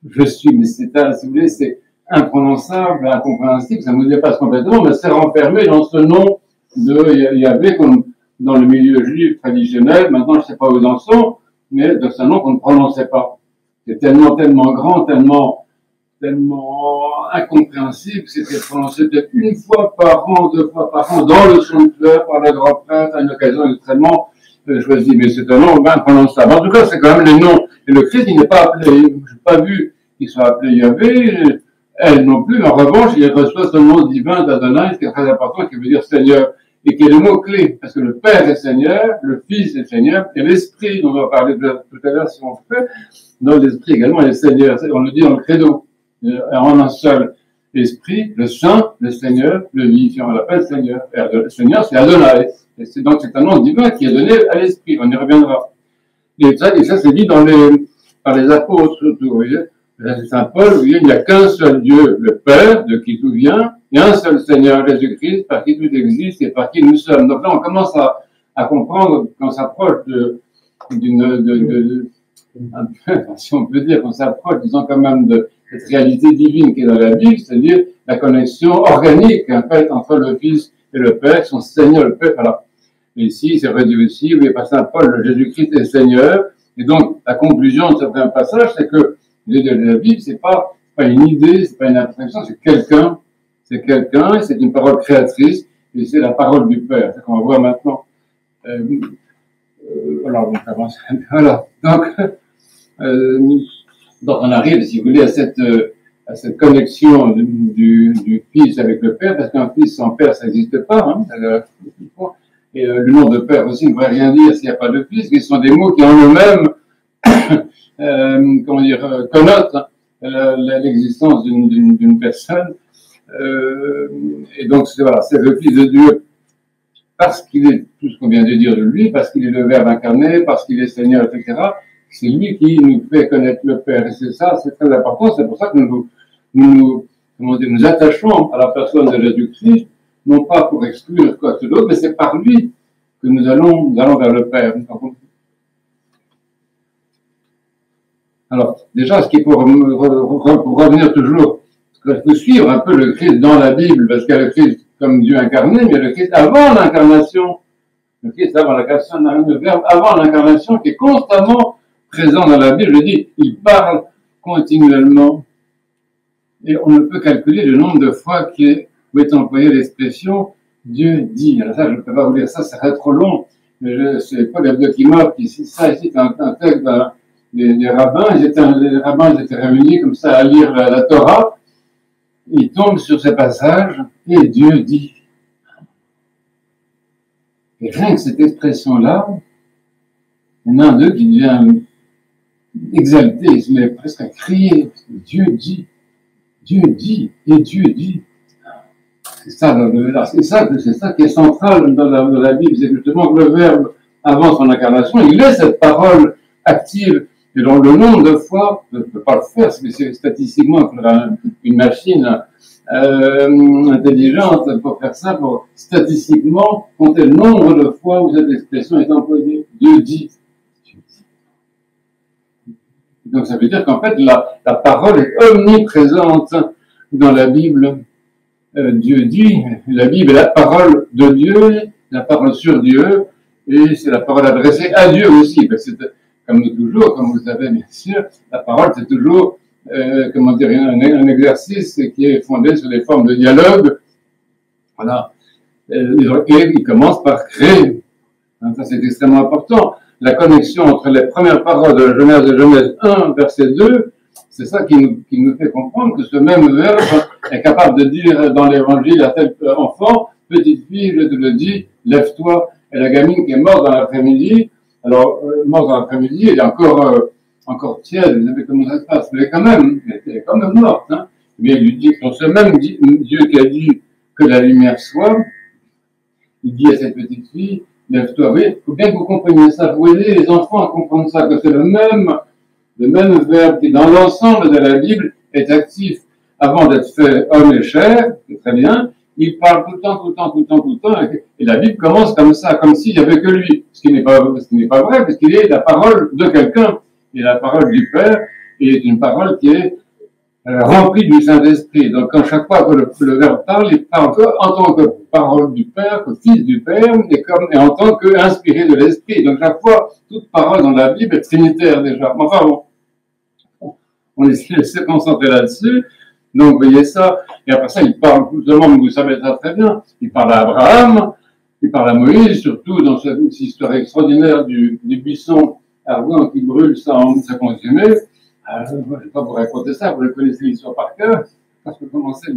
je suis. Mais c'est, si vous voulez, c'est imprononçable, incompréhensible, ça ne nous dépasse complètement, mais c'est renfermé dans ce nom de Yahvé, comme dans le milieu juif traditionnel. Maintenant, je ne sais pas où ils en sont, mais de ce nom qu'on ne prononçait pas. C'est tellement grand, tellement incompréhensible, que c'était prononcé peut-être une fois par an, 2 fois par an, dans le sanctuaire, par le grand prêtre, à une occasion extrêmement choisie. Mais c'est un nom imprononçable. En tout cas, c'est quand même les noms. Et le Christ, il n'est pas appelé, je n'ai pas vu qu'il soit appelé Yahvé, elle non plus. En revanche, il reçoit ce nom divin d'Adonai, qui est très important, qui veut dire Seigneur, et qui est le mot clé, parce que le Père est Seigneur, le Fils est Seigneur, et l'Esprit, dont on va parler tout à l'heure si on peut, dans l'Esprit également est Seigneur. On le dit dans le credo, en un seul esprit, le Saint, le Seigneur, le vivifiant, on l'appelle Seigneur. Et le Seigneur, c'est Adonai. Et c'est donc c'est un nom divin qui est donné à l'Esprit, on y reviendra. Et ça c'est dit par les apôtres, surtout, vous voyez. C'est Saint Paul, vous voyez, il n'y a qu'un seul Dieu, le Père, de qui tout vient, et un seul Seigneur, Jésus-Christ, par qui tout existe et par qui nous sommes. Donc là, on commence à comprendre qu'on s'approche un peu, si on peut dire, qu'on s'approche, disons quand même, de cette réalité divine qui est dans la Bible, c'est-à-dire la connexion organique, en fait, entre le Fils et le Père, son Seigneur, le Père, voilà. Et ici, c'est redit aussi, oui, par Saint Paul, Jésus-Christ est Seigneur. Et donc, la conclusion de certains passages, c'est que la Bible, c'est pas une idée, c'est pas une abstraction, c'est quelqu'un, et c'est une parole créatrice, et c'est la parole du Père. C'est ce qu'on va voir maintenant. Alors, donc, on arrive, si vous voulez, à cette connexion du Fils avec le Père, parce qu'un Fils sans Père, ça n'existe pas, hein. Et le nom de Père aussi ne veut rien dire s'il n'y a pas de Fils, qui sont des mots qui en eux-mêmes connotent l'existence d'une personne. Et donc, c'est le Fils de Dieu, parce qu'il est tout ce qu'on vient de dire de lui, parce qu'il est le Verbe incarné, parce qu'il est Seigneur, etc. C'est lui qui nous fait connaître le Père. Et c'est très important. C'est pour ça que nous attachons à la personne de Jésus-Christ, non pas pour exclure quoi que ce soit, mais c'est par lui que nous allons vers le Père. Alors, déjà, ce qu'il faut revenir toujours, il faut suivre un peu le Christ dans la Bible, parce qu'il y a le Christ comme Dieu incarné, mais le Christ avant l'incarnation. Le Christ avant l'incarnation, le Verbe avant l'incarnation qui est constamment présent dans la Bible. Je dis, il parle continuellement. Et on ne peut calculer le nombre de fois où est employée l'expression Dieu dit. Alors ça, je ne peux pas vous dire ça, ça serait trop long. Mais c'est Paul Evdokimov qui cite ça ici, c'est un texte des rabbins. Les rabbins étaient réunis comme ça à lire la Torah. Ils tombent sur ces passages et Dieu dit. Et rien que cette expression-là, il y en a un d'eux qui devient exalté, il se met presque à crier. Dieu dit, et Dieu dit. C'est ça qui est central dans la Bible, c'est justement que le Verbe, avant son incarnation, il est cette parole active. Et donc le nombre de fois, je ne peux pas le faire, parce que c'est statistiquement une machine intelligente pour faire ça, pour statistiquement compter le nombre de fois où cette expression est employée. Dieu dit. Donc ça veut dire qu'en fait la parole est omniprésente dans la Bible. Dieu dit, la Bible est la parole de Dieu, la parole sur Dieu, et c'est la parole adressée à Dieu aussi, parce que comme toujours, comme vous savez bien sûr, la parole c'est toujours un exercice qui est fondé sur des formes de dialogue. Voilà. Et il commence par créer. Ça c'est extrêmement important. La connexion entre les premières paroles de Genèse 1, verset 2, c'est ça qui nous fait comprendre que ce même verbe est capable de dire dans l'évangile à tel enfant, petite fille, je te le dis, lève-toi. Et la gamine qui est morte dans l'après-midi, alors, morte dans l'après-midi, elle est encore tiède, vous savez comment ça se passe, mais quand même, elle est quand même morte, hein. Mais il lui dit, pour ce même Dieu qui a dit que la lumière soit, il dit à cette petite fille, lève-toi. Oui, il faut bien que vous compreniez ça. Vous aidez les enfants à comprendre ça, que c'est le même verbe qui, dans l'ensemble de la Bible, est actif avant d'être fait homme et chair, c'est très bien. Il parle tout le temps, et la Bible commence comme ça, comme s'il n'y avait que lui. ce qui n'est pas vrai, parce qu'il est la parole de quelqu'un, et la parole du Père est une parole qui est remplie du Saint-Esprit. Donc, quand chaque fois que le Verbe parle, il parle en tant que parole du Père, que Fils du Père, et en tant qu'inspiré de l'Esprit. Donc, chaque fois, toute parole dans la Bible est trinitaire déjà. Enfin bon, on essaie de se concentrer là-dessus. Donc, vous voyez ça. Et après ça, il parle, justement, vous savez ça très bien, il parle à Abraham, il parle à Moïse, surtout dans cette histoire extraordinaire du buisson ardent qui brûle sans consumer. Je ne vais pas vous raconter ça, vous le connaissez l'histoire par cœur. Je peux commencer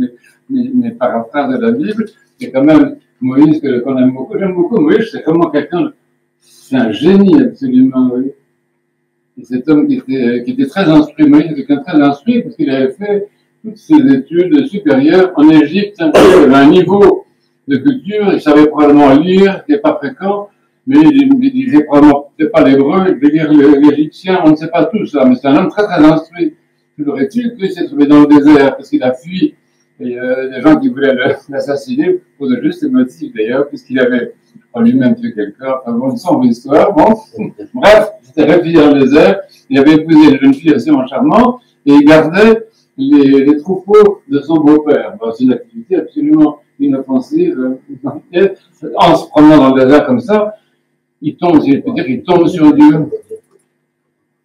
mes paraphrases de la Bible. C'est quand même Moïse qu'on aime beaucoup. J'aime beaucoup Moïse, c'est vraiment quelqu'un, c'est un génie absolument. Oui. Et cet homme qui était très instruit, Moïse était quelqu'un très instruit parce qu'il avait fait toutes ses études supérieures en Égypte. Il avait un niveau de culture, il savait probablement lire, qui n'est pas fréquent, mais il disait probablement peut-être pas l'hébreu, il veut dire l'égyptien, on ne sait pas tout ça, mais c'est un homme très très instruit. Toujours est-il qu'il s'est trouvé dans le désert parce qu'il a fui des gens qui voulaient l'assassiner pour de justes motifs d'ailleurs, puisqu'il avait lui-même tué quelqu'un, enfin bon, une sombre histoire, bon. Bref, il s'était réfugié dans le désert, il avait épousé une jeune fille assez charmante, et il gardait les troupeaux de son beau-père. Bon, c'est une activité absolument inoffensive. En se promenant dans le désert comme ça, il tombe, si je peux dire, il tombe sur Dieu.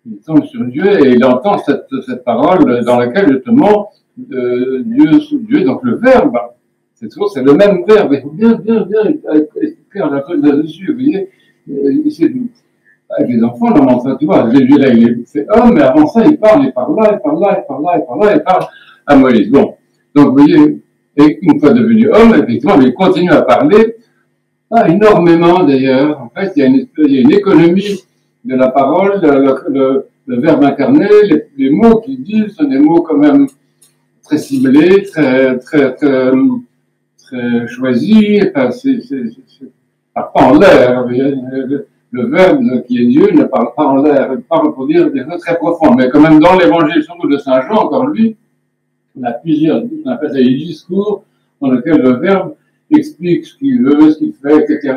Il tombe sur Dieu et il entend cette parole dans laquelle justement Dieu, donc le Verbe, c'est le même Verbe. Il faut bien écrire la feuille là-dessus, vous voyez. Avec les enfants, on entend, tu vois, Jésus là, il est fait homme, mais avant ça, il parle à Moïse. Bon. Donc, vous voyez, et une fois devenu homme, effectivement, il continue à parler, énormément d'ailleurs. En fait, il y a une économie de la parole, le Verbe incarné, les mots qu'il dit sont des mots quand même très ciblés, très choisis, enfin, pas en l'air. Le Verbe qui est Dieu ne parle pas en l'air, il parle pour dire des choses très profondes. Mais quand même dans l'évangile, surtout de Saint Jean, encore lui, on a plusieurs, on appelle ça les discours, dans lesquels le Verbe explique ce qu'il veut, ce qu'il fait, etc.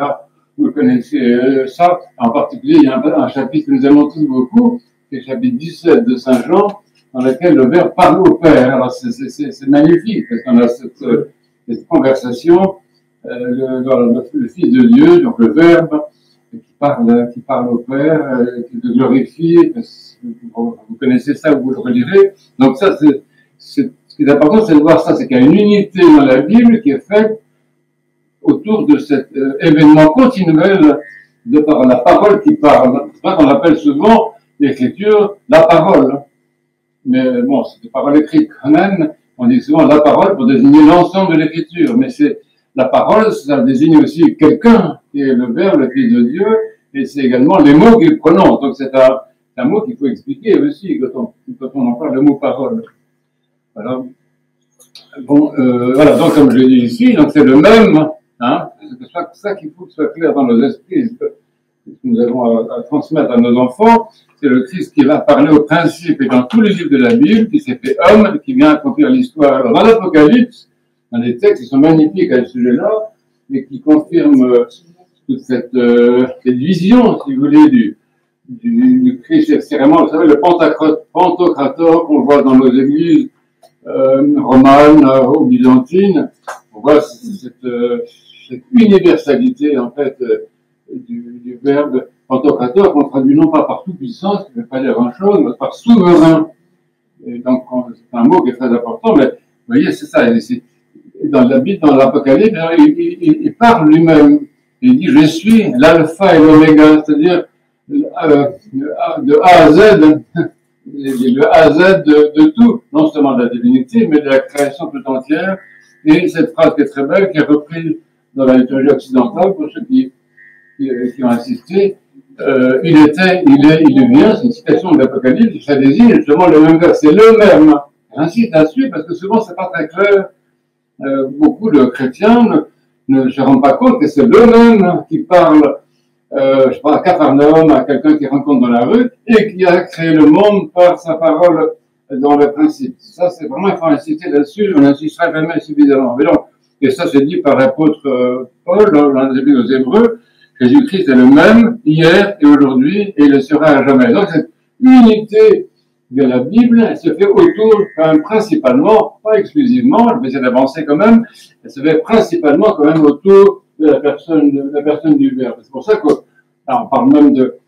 Vous connaissez ça. En particulier, il y a un chapitre que nous aimons tous beaucoup, c'est le chapitre 17 de Saint Jean, dans lequel le Verbe parle au Père. Alors c'est magnifique, parce qu'on a cette conversation, le Fils de Dieu, donc le Verbe, qui parle au Père, qui le glorifie. Vous connaissez ça, vous le relirez. Donc ça, ce qui est important, c'est de voir ça, c'est qu'il y a une unité dans la Bible qui est faite autour de cet événement continuel de par la parole qui parle. C'est ça qu'on appelle souvent l'écriture la parole. Mais bon, c'est des paroles écrites quand même. On dit souvent la parole pour désigner l'ensemble de l'écriture. Mais c'est la parole, ça désigne aussi quelqu'un qui est le Verbe, le Fils de Dieu, et c'est également les mots qu'il prononce. Donc c'est un mot qu'il faut expliquer aussi quand on emploie le mot parole. Voilà. Bon, voilà, donc comme je l'ai dit ici, donc c'est le même, hein, c'est ça qu'il faut que ce soit clair dans nos esprits, ce que nous avons à transmettre à nos enfants, c'est le Christ qui va parler au principe et dans tous les livres de la Bible, qui s'est fait homme, qui vient accomplir l'histoire. Alors dans l'Apocalypse, dans des textes qui sont magnifiques à ce sujet-là, mais qui confirment toute cette vision, si vous voulez, du Christ extrêmement, vous savez, le Pantocrator qu'on voit dans nos églises romanes ou byzantines, on voit cette universalité, en fait, du verbe Pantocrator, qu'on traduit non pas par toute-puissance, qui ne veut pas dire grand-chose, mais par souverain. Et donc, c'est un mot qui est très important, mais vous voyez, c'est ça. Dans la Bible, dans l'Apocalypse, il parle lui-même. Il dit, je suis l'alpha et l'oméga, c'est-à-dire de A à Z, le A à Z de tout, non seulement de la divinité, mais de la création tout entière. Et cette phrase qui est très belle, qui est reprise dans la liturgie occidentale, pour ceux qui ont insisté, il est, il vient, c'est une citation de l'Apocalypse, ça désigne justement le même verbe, c'est le même. J'insiste là-dessus parce que souvent c'est pas très clair. Beaucoup de chrétiens ne se rendent pas compte que c'est le même qui parle, je sais pas, à Capharnaüm, à quelqu'un qui rencontre dans la rue, et qui a créé le monde par sa parole dans le principe. Ça, c'est vraiment, il faut insister là-dessus, on n'insistera jamais suffisamment. Mais donc, et ça, c'est dit par l'apôtre Paul, dans l'Épître aux Hébreux, Jésus-Christ est le même hier et aujourd'hui et il le sera à jamais. Donc cette unité de la Bible, elle se fait autour, principalement, pas exclusivement, je vais essayer d'avancer quand même, elle se fait principalement quand même autour de la personne du Verbe. C'est pour ça qu'on parle même le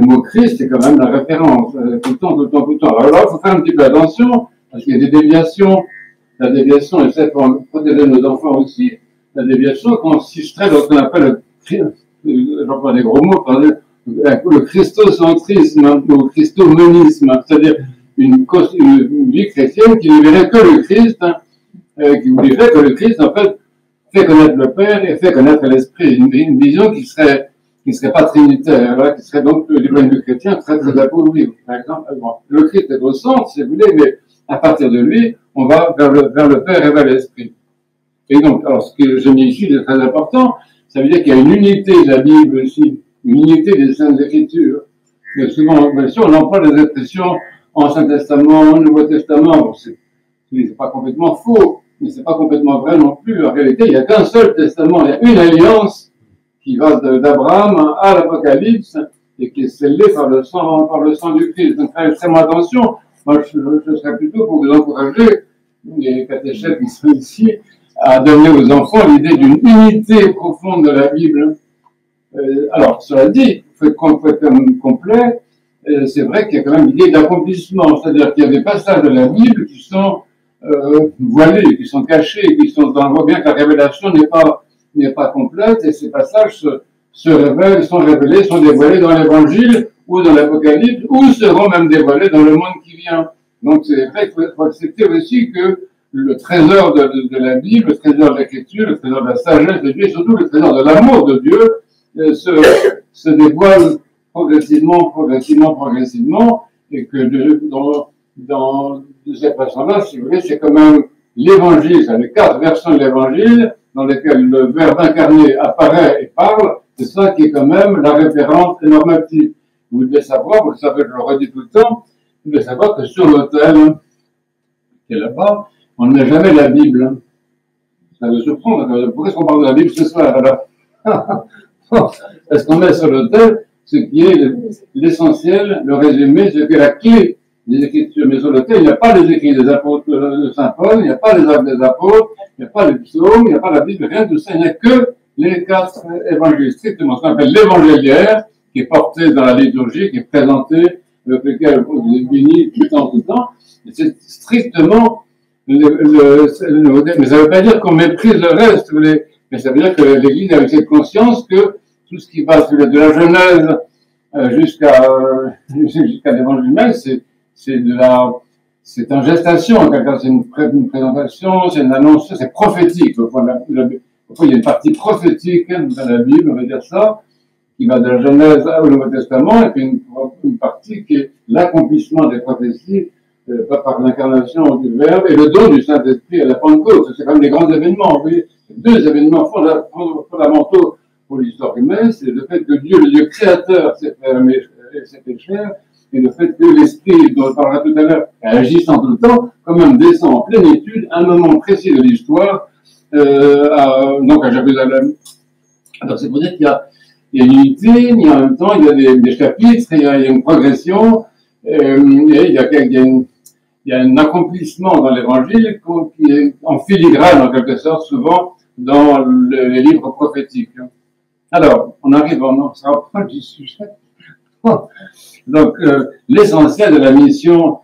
mot Christ, c'est quand même la référence, tout le temps. Alors là, il faut faire un petit peu attention, parce qu'il y a des déviations. La déviation, et c'est pour protéger nos enfants aussi, la déviation consisterait dans ce qu'on appelle j'emploie des gros mots, le christocentrisme ou le christomonisme, c'est-à-dire une vie chrétienne qui ne verrait que le Christ, qui voudrait que le Christ, en fait, fait connaître le Père et fait connaître l'Esprit. Une vision qui serait pas trinitaire, qui serait donc, du point de vue chrétien, très, très appauvrie. Par exemple, le Christ est au centre, si vous voulez, mais à partir de lui, on va vers le Père et vers l'Esprit. Et donc, alors, ce que j'ai mis ici, c'est très important, ça veut dire qu'il y a une unité de la Bible aussi, une unité des Saintes Écritures. Mais souvent, bien sûr, on emploie des expressions Ancien Testament, Nouveau Testament. Bon, c'est pas complètement faux, mais c'est pas complètement vrai non plus. En réalité, il n'y a qu'un seul testament, il y a une alliance qui va d'Abraham à l'Apocalypse et qui est scellée par le sang du Christ. Donc, faites extrêmement attention. Moi, je serais plutôt pour vous encourager, les catéchètes qui sont ici, à donner aux enfants l'idée d'une unité profonde de la Bible. Alors, cela dit, il faut être complet. C'est vrai qu'il y a quand même l'idée d'accomplissement, c'est-à-dire qu'il y a des passages de la Bible qui sont voilés, qui sont cachés, on voit bien que la révélation n'est pas complète, et ces passages sont révélés, sont dévoilés dans l'Évangile ou dans l'Apocalypse, ou seront même dévoilés dans le monde qui vient. Donc c'est vrai qu'il faut accepter aussi que le trésor de la Bible, le trésor de l'Écriture, le trésor de la sagesse de Dieu, et surtout le trésor de l'amour de Dieu, se dévoile progressivement, et que dans cette façon-là, si vous voulez, c'est quand même l'Évangile, c'est les 4 versions de l'Évangile dans lesquelles le Verbe incarné apparaît et parle, c'est ça qui est quand même la référence normative. Vous devez savoir, vous le savez, je le redis tout le temps, vous devez savoir que sur l'autel, qui est là-bas, on ne met jamais la Bible. Ça vous surprend, pourquoi est-ce qu'on parle de la Bible ce soir, alors? Est-ce qu'on met sur l'autel ce qui est l'essentiel, le résumé, ce qui est la clé des Écritures? Mais sur l'autel, il n'y a pas les écrits des apôtres de Saint Paul, il n'y a pas les actes des apôtres, il n'y a pas les psaumes, il n'y a pas la Bible, rien de tout ça, il n'y a que les 4 évangiles, strictement, ce qu'on appelle l'évangéliaire, qui est porté dans la liturgie, qui est présenté, avec lequel on est béni tout le temps, et c'est strictement mais ça ne veut pas dire qu'on méprise le reste, mais ça veut dire que l'Église a eu cette conscience que tout ce qui va de la Genèse jusqu'à l'Évangile même, c'est en gestation, c'est une présentation, c'est une annonce, c'est prophétique. Il y a une partie prophétique dans la Bible, on va dire ça, qui va de la Genèse au Nouveau Testament, et puis une partie qui est l'accomplissement des prophéties par l'incarnation du Verbe et le don du Saint-Esprit à la Pentecôte. C'est quand même des grands événements. Vous voyez, 2 événements fondamentaux pour l'histoire humaine, c'est le fait que Dieu, le Dieu créateur, s'est fait chair, et le fait que l'Esprit, dont on parlera tout à l'heure, agissant tout le temps, quand même descend en plénitude à un moment précis de l'histoire, donc à Jérusalem. Alors c'est pour dire qu'il y a une unité, mais en même temps il y a des chapitres, il y a une progression, et il y a un accomplissement dans l'Évangile qui est en filigrane, en quelque sorte, souvent, dans les livres prophétiques. Alors, on arrive, on se rapproche du sujet. Donc, l'essentiel de la mission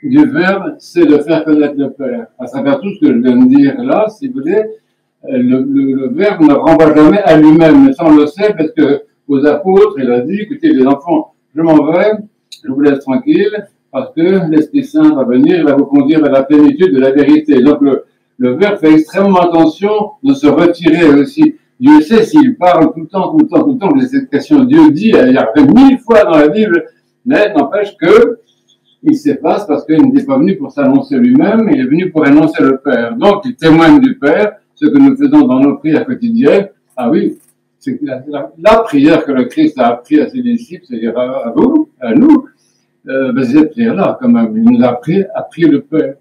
du Verbe, c'est de faire connaître le Père. À travers tout ce que je viens de dire là, si vous voulez, le Verbe ne renvoie jamais à lui-même. Mais ça, on le sait, parce que aux apôtres, il a dit, écoutez, les enfants, je m'en vais, je vous laisse tranquille, parce que l'Esprit Saint va venir, il va vous conduire vers la plénitude de la vérité. Donc le Verbe fait extrêmement attention de se retirer aussi. Dieu sait s'il parle tout le temps, cette question Dieu dit, il y a 1000 fois dans la Bible, mais n'empêche que il s'efface parce qu'il n'est pas venu pour s'annoncer lui-même, il est venu pour annoncer le Père. Donc il témoigne du Père, ce que nous faisons dans nos prières quotidiennes. Ah oui, c'est la prière que le Christ a appris à ses disciples, c'est-à-dire à vous, à nous, c'est cette prière-là, quand même. Il nous a appris le Père.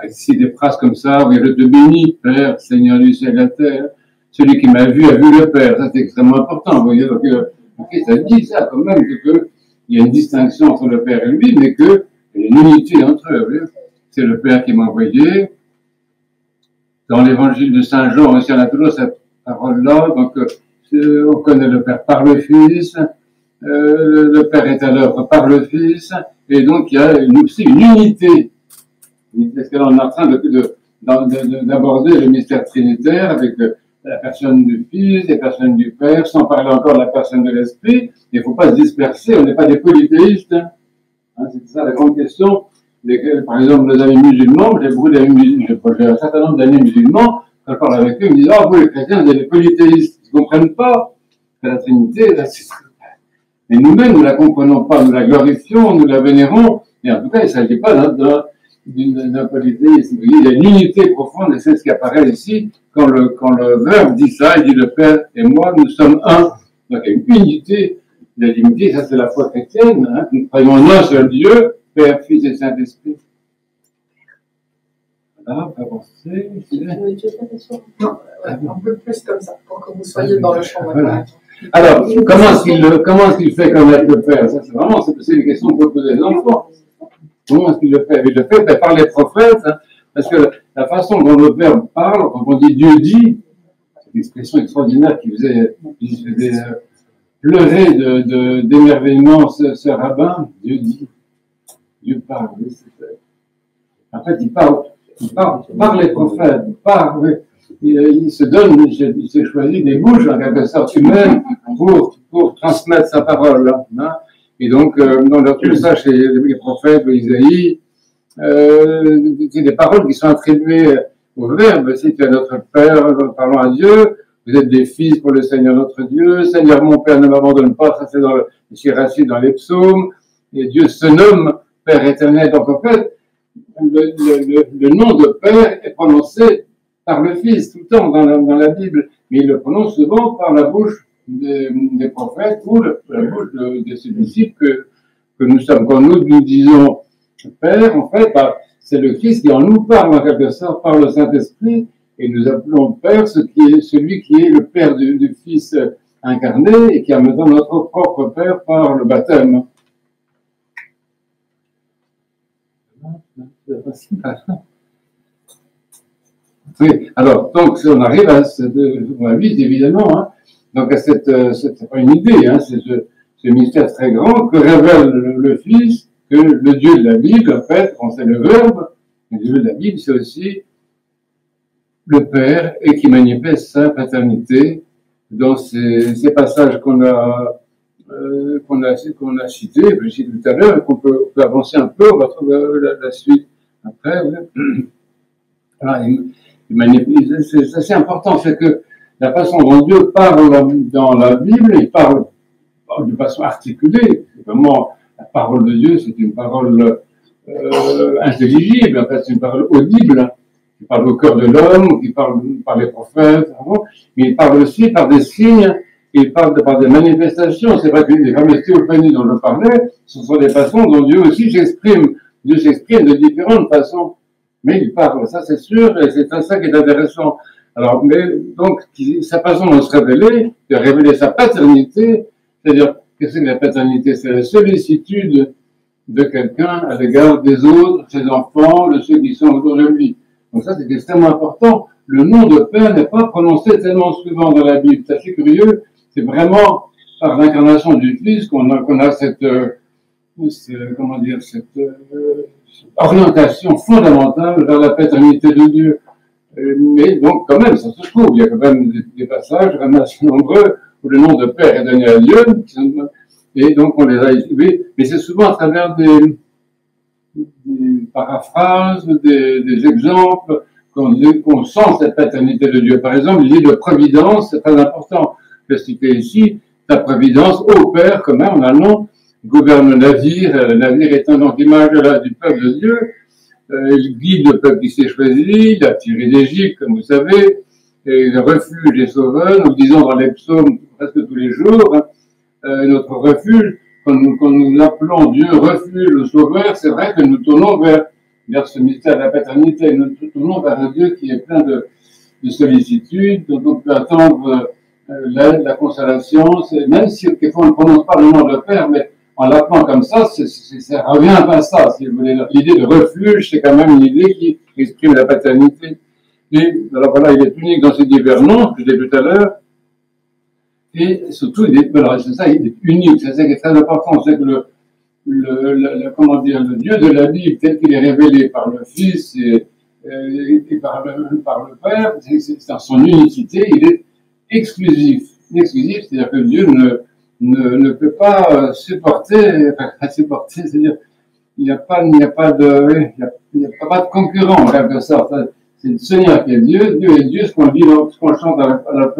ici des phrases comme ça, oui, je te bénis, Père, Seigneur du ciel et de la terre. Celui qui m'a vu a vu le Père. Ça, c'est extrêmement important. Vous voyez, donc, ça dit ça quand même, qu'il y a une distinction entre le Père et lui, mais qu'il y a une unité entre eux. C'est le Père qui m'a envoyé. Dans l'évangile de Saint Jean, aussi, on a toujours cette parole-là. Donc, on connaît le Père par le Fils. Le Père est à l'œuvre par le Fils. Et donc, il y a aussi une unité. Parce que là, on est en train d'aborder le mystère trinitaire avec la personne du Fils, les personnes du Père, sans parler encore de la personne de l'Esprit. Il ne faut pas se disperser, on n'est pas des polythéistes. Hein, c'est ça la grande question. Par exemple, les amis musulmans, j'ai un certain nombre d'amis musulmans, quand je parle avec eux, ils me disent, ah, vous les chrétiens, vous êtes des polythéistes. Ils ne comprennent pas que la Trinité, là, c'est... Mais nous-mêmes, nous ne la comprenons pas, nous la glorifions, nous la vénérons, et en tout cas, il ne s'agit pas d'un polythéisme. Il y a une unité profonde, et c'est ce qui apparaît ici, quand le Verbe dit ça, il dit le Père et moi, nous sommes un. Donc il y a une unité, la divinité, ça c'est la foi chrétienne, hein. Nous croyons en un seul Dieu, Père, Fils et Saint-Esprit. Voilà, on peut avancer. Non, un peu plus comme ça, pour que vous soyez dans le champ. Voilà. Alors, comment est-ce qu'il fait connaître le Père? Ça, c'est une question qu'on peut poser aux enfants. Comment est-ce qu'il le fait? Il le fait par les prophètes, hein, parce que la façon dont le Père parle, quand on dit Dieu dit, c'est une expression extraordinaire qui faisait pleurer d'émerveillement ce rabbin. Dieu dit, Dieu parle. En fait, il parle par les prophètes, il se donne, il s'est choisi des bouches en quelque sorte humaines pour transmettre sa parole. Hein. Et donc, on retrouve ça chez les prophètes, Isaïe, c'est des paroles qui sont attribuées au Verbe. Si tu es notre Père, parlons à Dieu, vous êtes des fils pour le Seigneur notre Dieu, Seigneur mon Père ne m'abandonne pas, ça c'est dans les psaumes, et Dieu se nomme Père éternel. Donc en fait, le nom de Père est prononcé par le Fils tout le temps dans la Bible, mais il le prononce souvent par la bouche des prophètes ou la bouche de ses disciples que nous sommes. Quand nous disons Père, en fait, c'est le Christ qui en nous parle en quelque sorte par le Saint-Esprit, et nous appelons Père celui qui est le Père du Fils incarné et qui est en même temps notre propre Père par le baptême. Oui, alors, donc, on arrive on va vite évidemment, hein, donc c'est pas une idée, hein, c'est ce mystère très grand que révèle le Fils, que le Dieu de la Bible, en fait, on sait le Verbe, le Dieu de la Bible, c'est aussi le Père et qui manifeste sa paternité dans ces passages qu'on a cités, je cite tout à l'heure, et qu'on peut avancer un peu, on va trouver la suite après. Voilà, c'est assez important, c'est que la façon dont Dieu parle dans la Bible, il parle de façon articulée. Vraiment, la parole de Dieu, c'est une parole intelligible, en fait, c'est une parole audible, qui parle au cœur de l'homme, qui parle par les prophètes, mais il parle aussi par des signes, il parle par des manifestations. C'est vrai que les fameuses théophanies dont je parlais, ce sont des façons dont Dieu aussi s'exprime. Dieu s'exprime de différentes façons. Mais il parle, ça c'est sûr, et c'est ça qui est intéressant. Alors, mais donc, sa façon de se révéler, de révéler sa paternité, c'est-à-dire, qu'est-ce que la paternité? C'est la sollicitude de quelqu'un à l'égard des autres, ses enfants, de ceux qui sont autour de lui. Donc ça, c'est extrêmement important. Le nom de Père n'est pas prononcé tellement souvent dans la Bible. C'est assez curieux. C'est vraiment par l'incarnation du Fils qu'on a cette orientation fondamentale vers la paternité de Dieu. Mais donc, quand même, ça se trouve. Il y a quand même des passages vraiment assez nombreux où le nom de Père est donné à Dieu. Et donc, on les a écrivés. Mais c'est souvent à travers des paraphrases, des exemples, qu'on sent cette paternité de Dieu. Par exemple, l'idée de providence, c'est très important. Je cite ici, ta providence, ô Père, comme en allemand, gouverne le navire étant donc l'image du peuple de Dieu, il guide le peuple qui s'est choisi, il a tiré d'Égypte, comme vous savez, et le refuge et sauveur, nous disons dans les psaumes presque tous les jours, notre refuge, quand nous appelons Dieu refuge ou sauveur, c'est vrai que nous tournons vers vers ce mystère de la paternité. Nous tournons vers un Dieu qui est plein de sollicitude, dont on peut attendre l'aide, la consolation. Même si quelquefois on ne prononce pas le nom de Père, mais en l'appelant comme ça, ça revient un peu à ça, si vous voulez. L'idée de refuge, c'est quand même une idée qui exprime la paternité. Et alors voilà, il est unique dans ses divers noms, que je l'ai dit tout à l'heure. Et surtout, voilà, c'est ça, il est unique. C'est ça qui est très important. C'est que comment dire, le Dieu de la Bible, tel qu'il est révélé par le Fils et par le Père, c'est dans son unicité, il est exclusif. Exclusif, c'est-à-dire que Dieu ne peut pas supporter, c'est-à-dire il n'y a pas de concurrent en quelque sorte. C'est le Seigneur qui est Dieu, Dieu est Dieu, ce qu'on dit, ce qu'on chante à la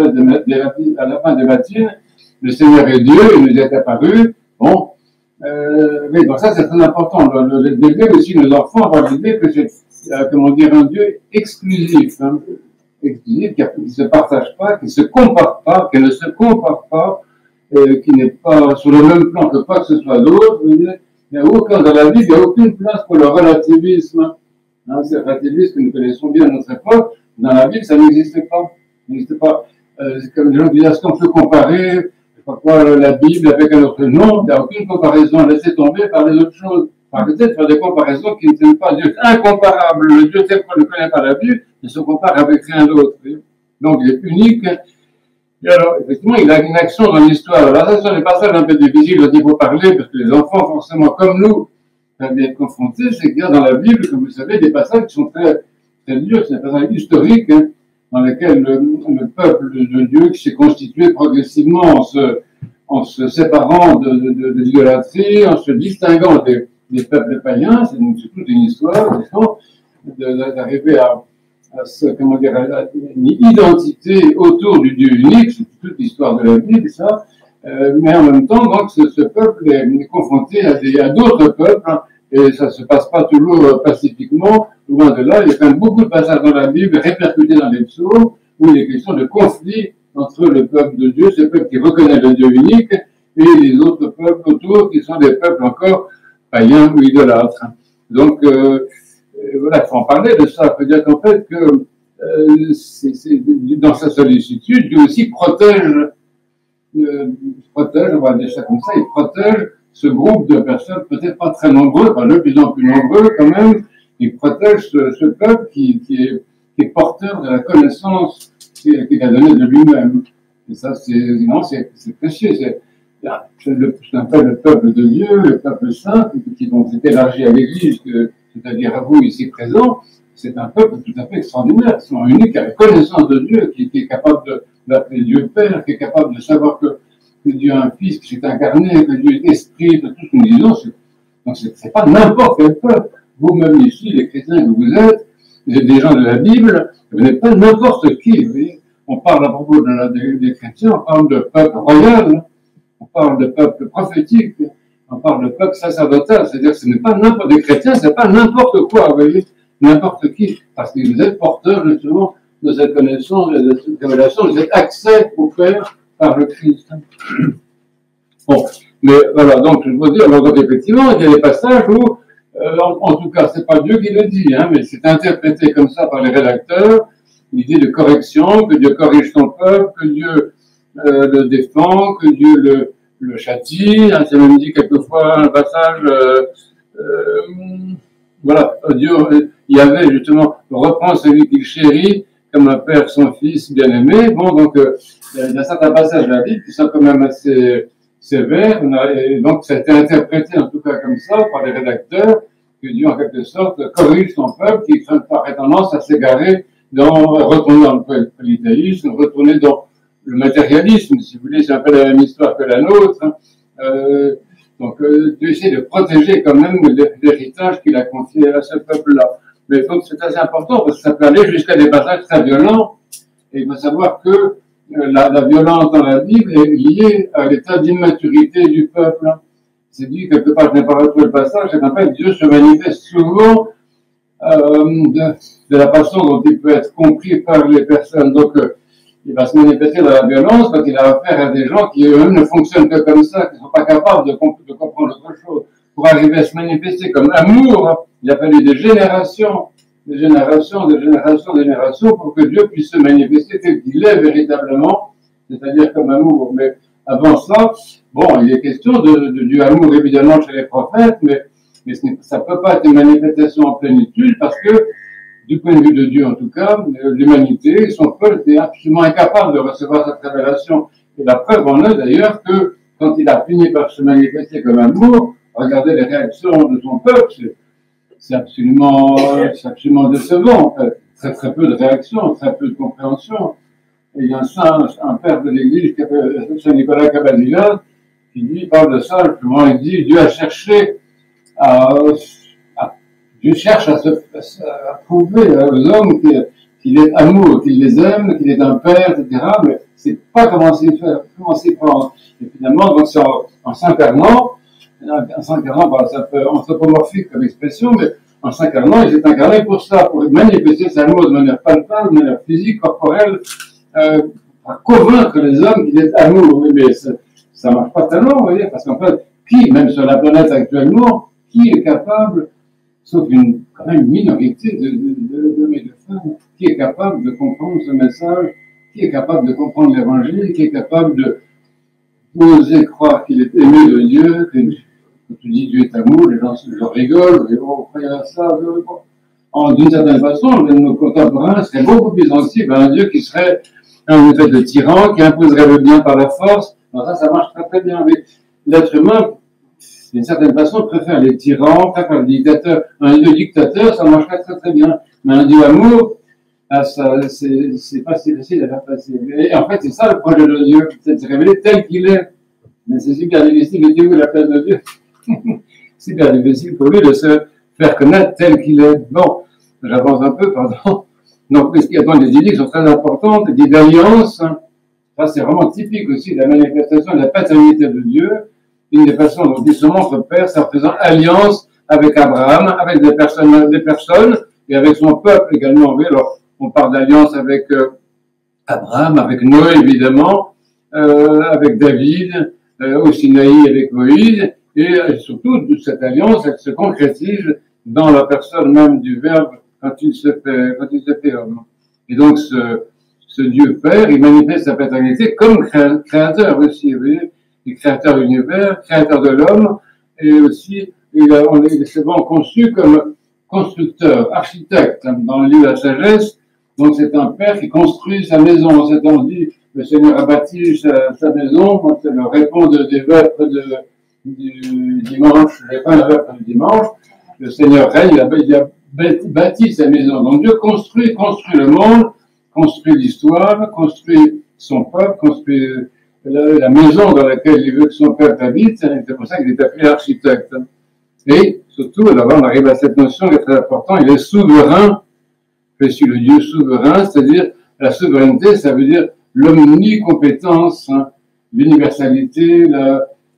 fin des matines, le Seigneur est Dieu, il nous est apparu. Bon, oui, donc ça c'est très important. D'élever aussi nos enfants, avoir l'idée que c'est, comment dire, un Dieu exclusif, hein, exclusif, qui ne se partage pas, qui ne se compare pas, qui n'est pas sur le même plan que quoi que ce soit d'autre. Il n'y a aucun, dans la Bible, il n'y a aucune place pour le relativisme. Hein, c'est le relativisme que nous connaissons bien à notre époque. Dans la Bible, ça n'existait pas. C'est comme les gens disent, est-ce qu'on peut comparer, je sais pas quoi, la Bible avec un autre nom? Il n'y a aucune comparaison. Laissez tomber par les autres choses. Arrêtez de faire des comparaisons qui ne tiennent pas. Dieu est incomparable. Le Dieu tel qu'on ne connaît pas la Bible ne se compare avec rien d'autre. Donc, il est unique. Et alors, effectivement, il a une action dans l'histoire. Alors, ça, sont des passages un peu difficiles dont il faut parler, parce que les enfants, forcément, comme nous, peuvent être confrontés. C'est qu'il y a dans la Bible, comme vous savez, des passages qui sont très, très durs. C'est des passages historiques, hein, dans lesquels le peuple de Dieu qui s'est constitué progressivement en se séparant de l'idolâtrie, en se distinguant des peuples païens. C'est toute une histoire, d'arriver à comment dire, une identité autour du Dieu unique. C'est toute l'histoire de la Bible, ça. Mais en même temps, donc, ce peuple est confronté à d'autres peuples, hein, et ça se passe pas toujours pacifiquement. Loin de là, il y a quand même beaucoup de passages dans la Bible répercutés dans les psaumes où il est question de conflit entre le peuple de Dieu, ce peuple qui reconnaît le Dieu unique, et les autres peuples autour qui sont des peuples encore païens ou idolâtres. Donc, voilà, il faut en parler de ça. Il faut dire qu'en fait, que dans sa sollicitude, Dieu aussi protège, on va dire ça comme ça, il protège ce groupe de personnes, peut-être pas très nombreux, pas de plus en plus nombreux quand même, il protège ce peuple qui est porteur de la connaissance qu'il a donnée de lui-même. Et ça, c'est précieux. C'est un peu le peuple de Dieu, le peuple saint, qui donc s'est élargi à l'Église, c'est-à-dire à vous ici présents. C'est un peuple tout à fait extraordinaire, qui sont uniques à la connaissance de Dieu, qui est capable d'appeler Dieu Père, qui est capable de savoir que Dieu a un Fils qui s'est incarné, que Dieu est Esprit, de tout ce que nous disons. Donc c'est pas n'importe quel peuple. Vous-même ici, les chrétiens que vous êtes des gens de la Bible, vous n'êtes pas n'importe qui. Vous voyez, on parle à propos des chrétiens, on parle de peuple royal, on parle de peuple prophétique, on parle de peuple sacerdotal. C'est-à-dire que ce n'est pas n'importe des chrétiens, c'est pas n'importe quoi, vous voyez, n'importe qui, parce que vous êtes porteurs justement de cette connaissance, de cette révélation, de cet accès au Père par le Christ. Bon, mais voilà, donc je veux dire, donc effectivement, il y a des passages où, en tout cas, c'est pas Dieu qui le dit, hein, mais c'est interprété comme ça par les rédacteurs, l'idée de correction, que Dieu corrige son peuple, que Dieu le défend, que Dieu le châtie. Hein, c'est même dit quelquefois un passage, voilà, Dieu, il y avait justement, reprend celui qu'il chérit comme un père son fils bien-aimé. Bon, donc, il y a certains passages de la Bible qui sont quand même assez sévères, et donc ça a été interprété en tout cas comme ça par les rédacteurs, que Dieu en quelque sorte corrige son peuple qui aurait tendance à s'égarer retourner dans le polythéisme, retourner dans le matérialisme, si vous voulez, c'est un peu la même histoire que la nôtre. Hein. Donc, Dieu essaie de protéger quand même l'héritage qu'il a confié à ce peuple-là. Mais donc, c'est assez important parce que ça peut aller jusqu'à des passages très violents. Et il faut savoir que la violence dans la Bible est liée à l'état d'immaturité du peuple. C'est dit quelque part, je n'ai pas retrouvé le passage, c'est qu'en fait, Dieu se manifeste souvent de la façon dont il peut être compris par les personnes. Donc, il va se manifester dans la violence quand il a affaire à des gens qui eux-mêmes ne fonctionnent que comme ça, qui ne sont pas capables de comprendre autre chose. pour arriver à se manifester comme amour, il a fallu des générations, des générations, des générations, des générations pour que Dieu puisse se manifester tel qu'il est véritablement, c'est-à-dire comme amour. Mais avant ça, bon, il est question du amour évidemment chez les prophètes, mais ça ne peut pas être une manifestation en plénitude parce que, du point de vue de Dieu en tout cas, l'humanité, son peuple est absolument incapable de recevoir cette révélation. Et la preuve en est d'ailleurs que quand il a fini par se manifester comme amour, regardez les réactions de son peuple, c'est absolument décevant en fait. Très peu de réactions, très peu de compréhension. Et il y a un père de l'église qui s'appelle Saint Nicolas Cabadilla qui parle de ça, justement, il dit Dieu a cherché Dieu cherche à prouver aux hommes qu'il est amour, qu'il les aime, qu'il est un père, etc. Mais c'est pas comment s'y prendre. Et finalement, donc c'est en s'incarnant, c'est un peu anthropomorphique comme expression, mais en s'incarnant, il s'est incarné pour ça, pour manifester sa amour de manière palpable, de manière physique, corporelle, pour convaincre les hommes qu'il est amour. Mais ça marche pas tellement, vous voyez, parce qu'en fait, même sur la planète actuellement, qui est capable, sauf quand même une minorité d'hommes et de femmes, qui est capable de comprendre ce message, qui est capable de comprendre l'évangile, qui est capable d'oser croire qu'il est aimé de Dieu, que quand tu dis Dieu est amour, les gens rigolent, et on croit à ça. D'une certaine façon, nos contemporains seraient beaucoup plus sensibles à un Dieu qui serait un espèce de tyran, qui imposerait le bien par la force. Non, ça marche très très bien. Mais l'être humain, d'une certaine façon, préfère les tyrans, préfère les dictateurs. Un Dieu dictateur, ça marcherait très très bien. Mais un Dieu amour, c'est pas si facile à faire passer. Et en fait, c'est ça le projet de Dieu, c'est de se révéler tel qu'il est. Mais c'est super difficile, mettez-vous à la place de Dieu. C'est super difficile pour lui de se faire connaître tel qu'il est. Bon, j'avance un peu, pardon. Donc, il y a des idées qui sont très importantes, des d'alliance. Ça, c'est vraiment typique aussi de la manifestation de la paternité de Dieu. Une des façons dont il se montre Père, c'est en faisant alliance avec Abraham, avec des personnes, et avec son peuple également. Oui, alors, on parle d'alliance avec Abraham, avec Noé, évidemment, avec David, au Sinaï avec Moïse, et surtout, cette alliance, elle se concrétise dans la personne même du Verbe quand il se fait homme. Et donc, ce Dieu Père, il manifeste sa paternité comme créateur aussi, vous voyez, le créateur de l'univers, créateur de l'homme, et aussi, il est souvent conçu comme constructeur, architecte, dans le livre de la sagesse. Donc, c'est un père qui construit sa maison. C'est-à-dire, dit, le Seigneur a bâti sa maison, donc c'est le répond des vêpres du dimanche, les fins vêpres du dimanche. Le Seigneur règne, il a bâti sa maison. Donc, Dieu construit le monde, construit l'histoire, construit son peuple, construit la maison dans laquelle il veut que son peuple habite. C'est pour ça qu'il est appelé architecte. Et surtout, là on arrive à cette notion qui est très importante, il est souverain. Je suis le Dieu souverain, c'est-à-dire la souveraineté, ça veut dire l'omnicompétence, l'universalité,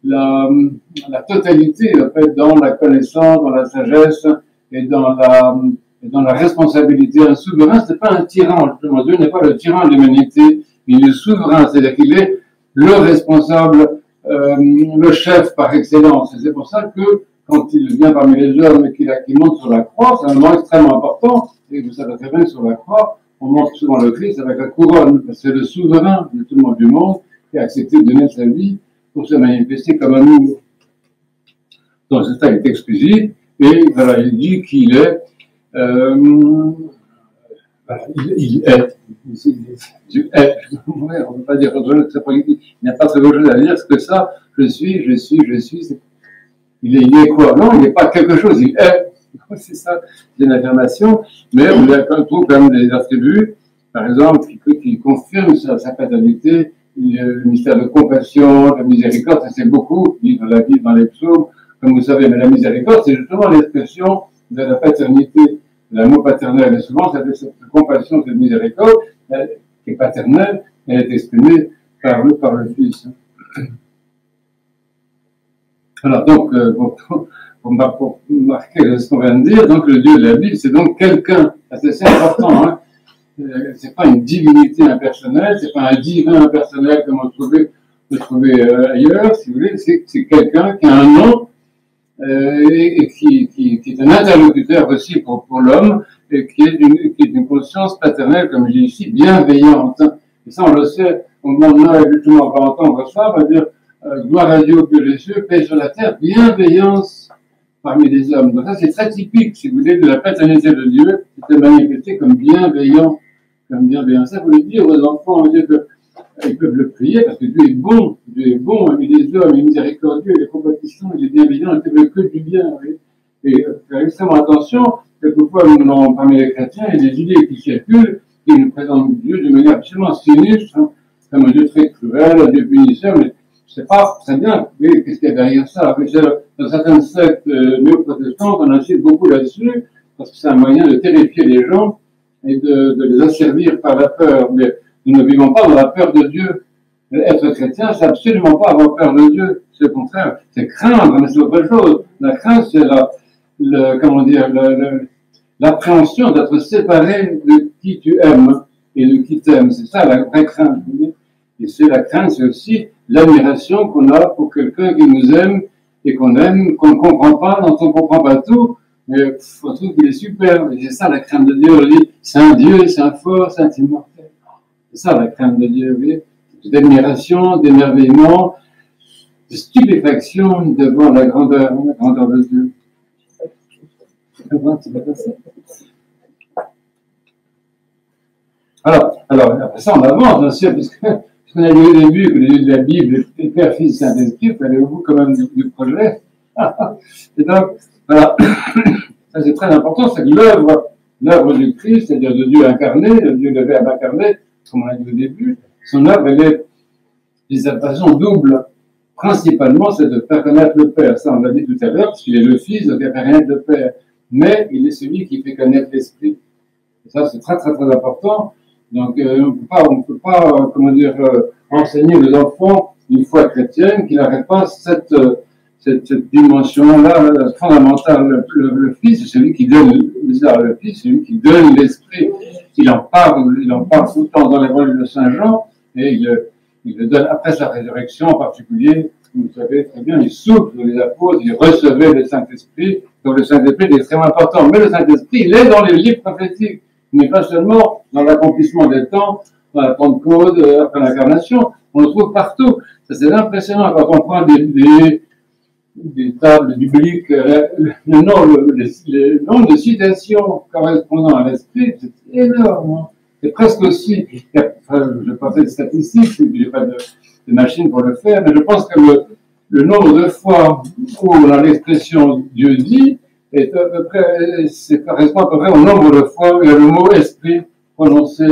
la totalité, en fait, dans la connaissance, dans la sagesse et dans la responsabilité. Un souverain, c'est pas un tyran, justement. Dieu n'est pas le tyran de l'humanité, il est souverain, c'est-à-dire qu'il est le responsable, le chef par excellence. Et c'est pour ça que quand il vient parmi les hommes et qu'il monte sur la croix, c'est un moment extrêmement important. Et vous savez très bien, sur la croix, on montre souvent le Christ avec la couronne. C'est le souverain de tout le monde du monde qui a accepté de donner sa vie pour se manifester comme amour. Donc c'est ça, il est exclusif. Et voilà, il dit qu'il est, il est. Dieu est. On ne peut pas dire autre chose que ça politique. Il n'y a pas très grand chose à dire que ça. Je suis. Il est quoi? Non, il n'est pas quelque chose, il est. C'est ça, c'est une affirmation. Mais on trouve quand même des attributs, par exemple, qui confirment sa paternité, le mystère de compassion, de miséricorde, ça c'est beaucoup, dit dans la Bible, dans les psaumes, comme vous savez, mais la miséricorde, c'est justement l'expression de la paternité, de l'amour paternel. Et souvent, cette compassion, cette miséricorde, qui est paternelle, elle est exprimée par le Fils. Alors, donc, pour marquer ce qu'on vient de dire, donc le Dieu de la Bible, c'est donc quelqu'un. C'est important, hein. C'est pas une divinité impersonnelle, c'est pas un divin impersonnel comme on peut trouver ailleurs, si vous voulez. C'est quelqu'un qui a un nom et qui est un interlocuteur aussi pour l'homme, et qui est d'une conscience paternelle, comme je dis ici, bienveillante. Et ça, on le sait, au moment de Noël, justement, par longtemps, on reçoit, on va dire, gloire à Dieu, que les cieux, paix sur la terre, bienveillance parmi les hommes. Donc ça, c'est très typique, si vous voulez, de la paternité de Dieu, qui est manifestée comme bienveillant, comme bienveillant. Ça, vous voulez dire aux enfants, on veut dire que ils peuvent le prier parce que Dieu est bon, il est homme, il est miséricordieux, il est compatissant, il est bienveillant, il ne veut que du bien. Oui. Et faire extrêmement attention, quelquefois, parmi les chrétiens, il y a des idées qui circulent, qui nous présentent Dieu de manière absolument sinistre, hein, comme un Dieu très cruel, un Dieu punisseur, mais c'est pas très bien. Oui, qu'est-ce qu'il y a derrière ça? Dans certaines sectes néo-protestantes, on insiste beaucoup là-dessus, parce que c'est un moyen de terrifier les gens et de les asservir par la peur. Mais nous ne vivons pas dans la peur de Dieu. Être chrétien, c'est absolument pas avoir peur de Dieu. C'est au contraire, c'est craindre, mais c'est autre chose. La crainte, c'est l'appréhension d'être séparé de qui tu aimes et de qui t'aime. C'est ça la vraie crainte. Et c'est la crainte, c'est aussi l'admiration qu'on a pour quelqu'un qui nous aime et qu'on aime, qu'on ne comprend pas, dont on ne comprend pas tout, mais on trouve qu'il est super. Et c'est ça la crainte de Dieu. On dit, c'est un Dieu, c'est un fort, c'est un immortel. C'est ça la crainte de Dieu, oui. D'admiration, d'émerveillement, de stupéfaction devant la grandeur de Dieu. Alors, après ça, on avance, bien sûr, puisqu'on a dit au début que les de la Bible, les Père, Fils, Saint-Esprit, il fallait au bout quand même du projet. Et donc, voilà, ça c'est très important, c'est que l'œuvre du Christ, c'est-à-dire de Dieu incarné, de Dieu le Verbe incarné, comme on a dit au début, son œuvre, elle est d'une façon double. Principalement, c'est de faire connaître le Père. Ça, on l'a dit tout à l'heure, parce qu'il est le Fils, donc il fait connaître le Père. Mais il est celui qui fait connaître l'Esprit. Et ça, c'est très, très, très important. Donc, on ne peut pas, enseigner aux enfants, une foi chrétienne, qui n'aurait pas cette dimension-là fondamentale. Le Fils, c'est celui qui donne le Fils, c'est celui qui donne l'Esprit. Il en parle tout le temps dans l'évangile de Saint Jean, et il le donne après sa résurrection en particulier. Vous savez très bien, il souffle les apôtres, il recevait le Saint-Esprit. Donc le Saint-Esprit est extrêmement important. Mais le Saint-Esprit, il est dans les livres prophétiques. Il n'est pas seulement dans l'accomplissement des temps, dans la Pentecôte, après l'incarnation. On le trouve partout. Ça, c'est impressionnant quand on prend des tables bibliques, le nombre de citations correspondant à l'Esprit, c'est énorme. C'est presque aussi, je n'ai pas fait de statistiques, je n'ai pas de machine pour le faire, mais je pense que le nombre de fois où dans l'expression Dieu dit est à peu près, correspond à peu près au nombre de fois où il y a le mot esprit prononcé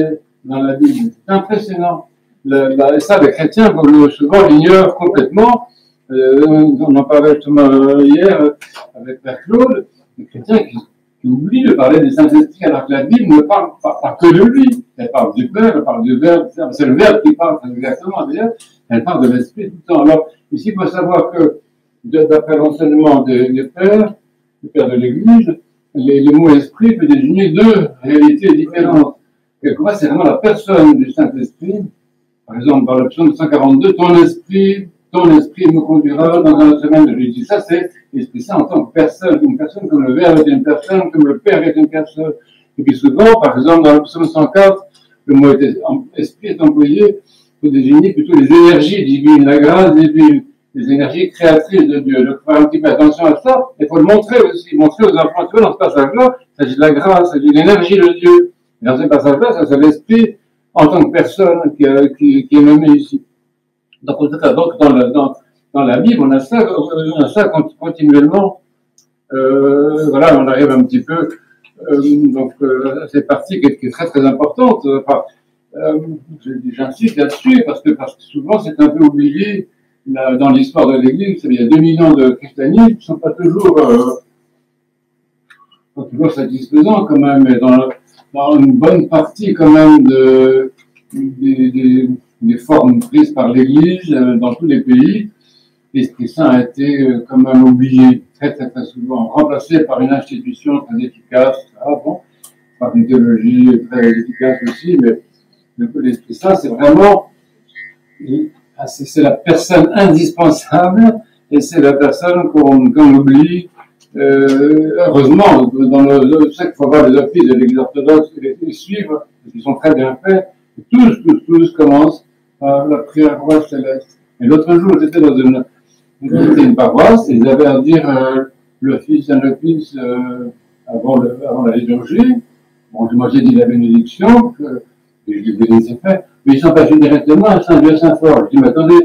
dans la Bible. C'est impressionnant. Ça, les chrétiens, souvent, l'ignorent complètement. On en parlait justement hier avec Père Claude, les chrétiens qui oublient de parler du Saint-Esprit alors que la Bible ne parle pas que de lui. Elle parle du Père, elle parle du Verbe, c'est le Verbe qui parle exactement d'ailleurs, elle parle de l'Esprit tout le temps. Alors, ici, il faut savoir que, d'après l'enseignement des Pères, des Pères de l'Église, les mots Esprit peuvent désigner deux réalités différentes. Quelquefois, c'est vraiment la personne du Saint-Esprit. Par exemple, dans le psaume 142, ton esprit me conduira dans un semaine de Jésus. Ça, c'est l'Esprit Saint en tant que personne. Une personne comme le Verbe est une personne, comme le Père est une personne. Et puis souvent, par exemple, dans le psaume 104, le mot esprit est employé pour désigner plutôt les énergies divines, la grâce divine, les énergies créatrices de Dieu. Donc, il faut faire un petit peu attention à ça. Il faut le montrer aussi. Montrer aux enfants, tu vois, dans ce passage-là, il s'agit de la grâce, il s'agit de l'énergie de Dieu. Et dans ce passage-là, ça, c'est l'esprit en tant que personne qui est nommé ici. Donc, en tout cas, dans la Bible, on a ça continuellement. Voilà, on arrive un petit peu. Cette partie qui est très très importante. J'insiste là-dessus parce que souvent c'est un peu oublié dans l'histoire de l'Église. Il y a 2000 ans de christianisme qui ne sont pas toujours satisfaisants quand même, mais dans une bonne partie quand même des formes prises par l'Église dans tous les pays, l'Esprit Saint a été quand même oublié très très très souvent, remplacé par une institution très efficace, par une théologie très efficace aussi, mais l'Esprit Saint c'est vraiment c'est la personne indispensable et c'est la personne qu'on oublie. Heureusement, je sais qu'il faut voir les offices de l'Église orthodoxe et les suivre, parce qu'ils sont très bien faits. Tous commencent par la prière roi céleste. Et l'autre jour, j'étais dans une paroisse, et ils avaient à dire l'office, un office avant la liturgie. Bon, moi j'ai dit la bénédiction, et je l'ai laissé faire, mais ils sont passés directement à Saint-Dieu Saint-Fort. Je dis, mais attendez,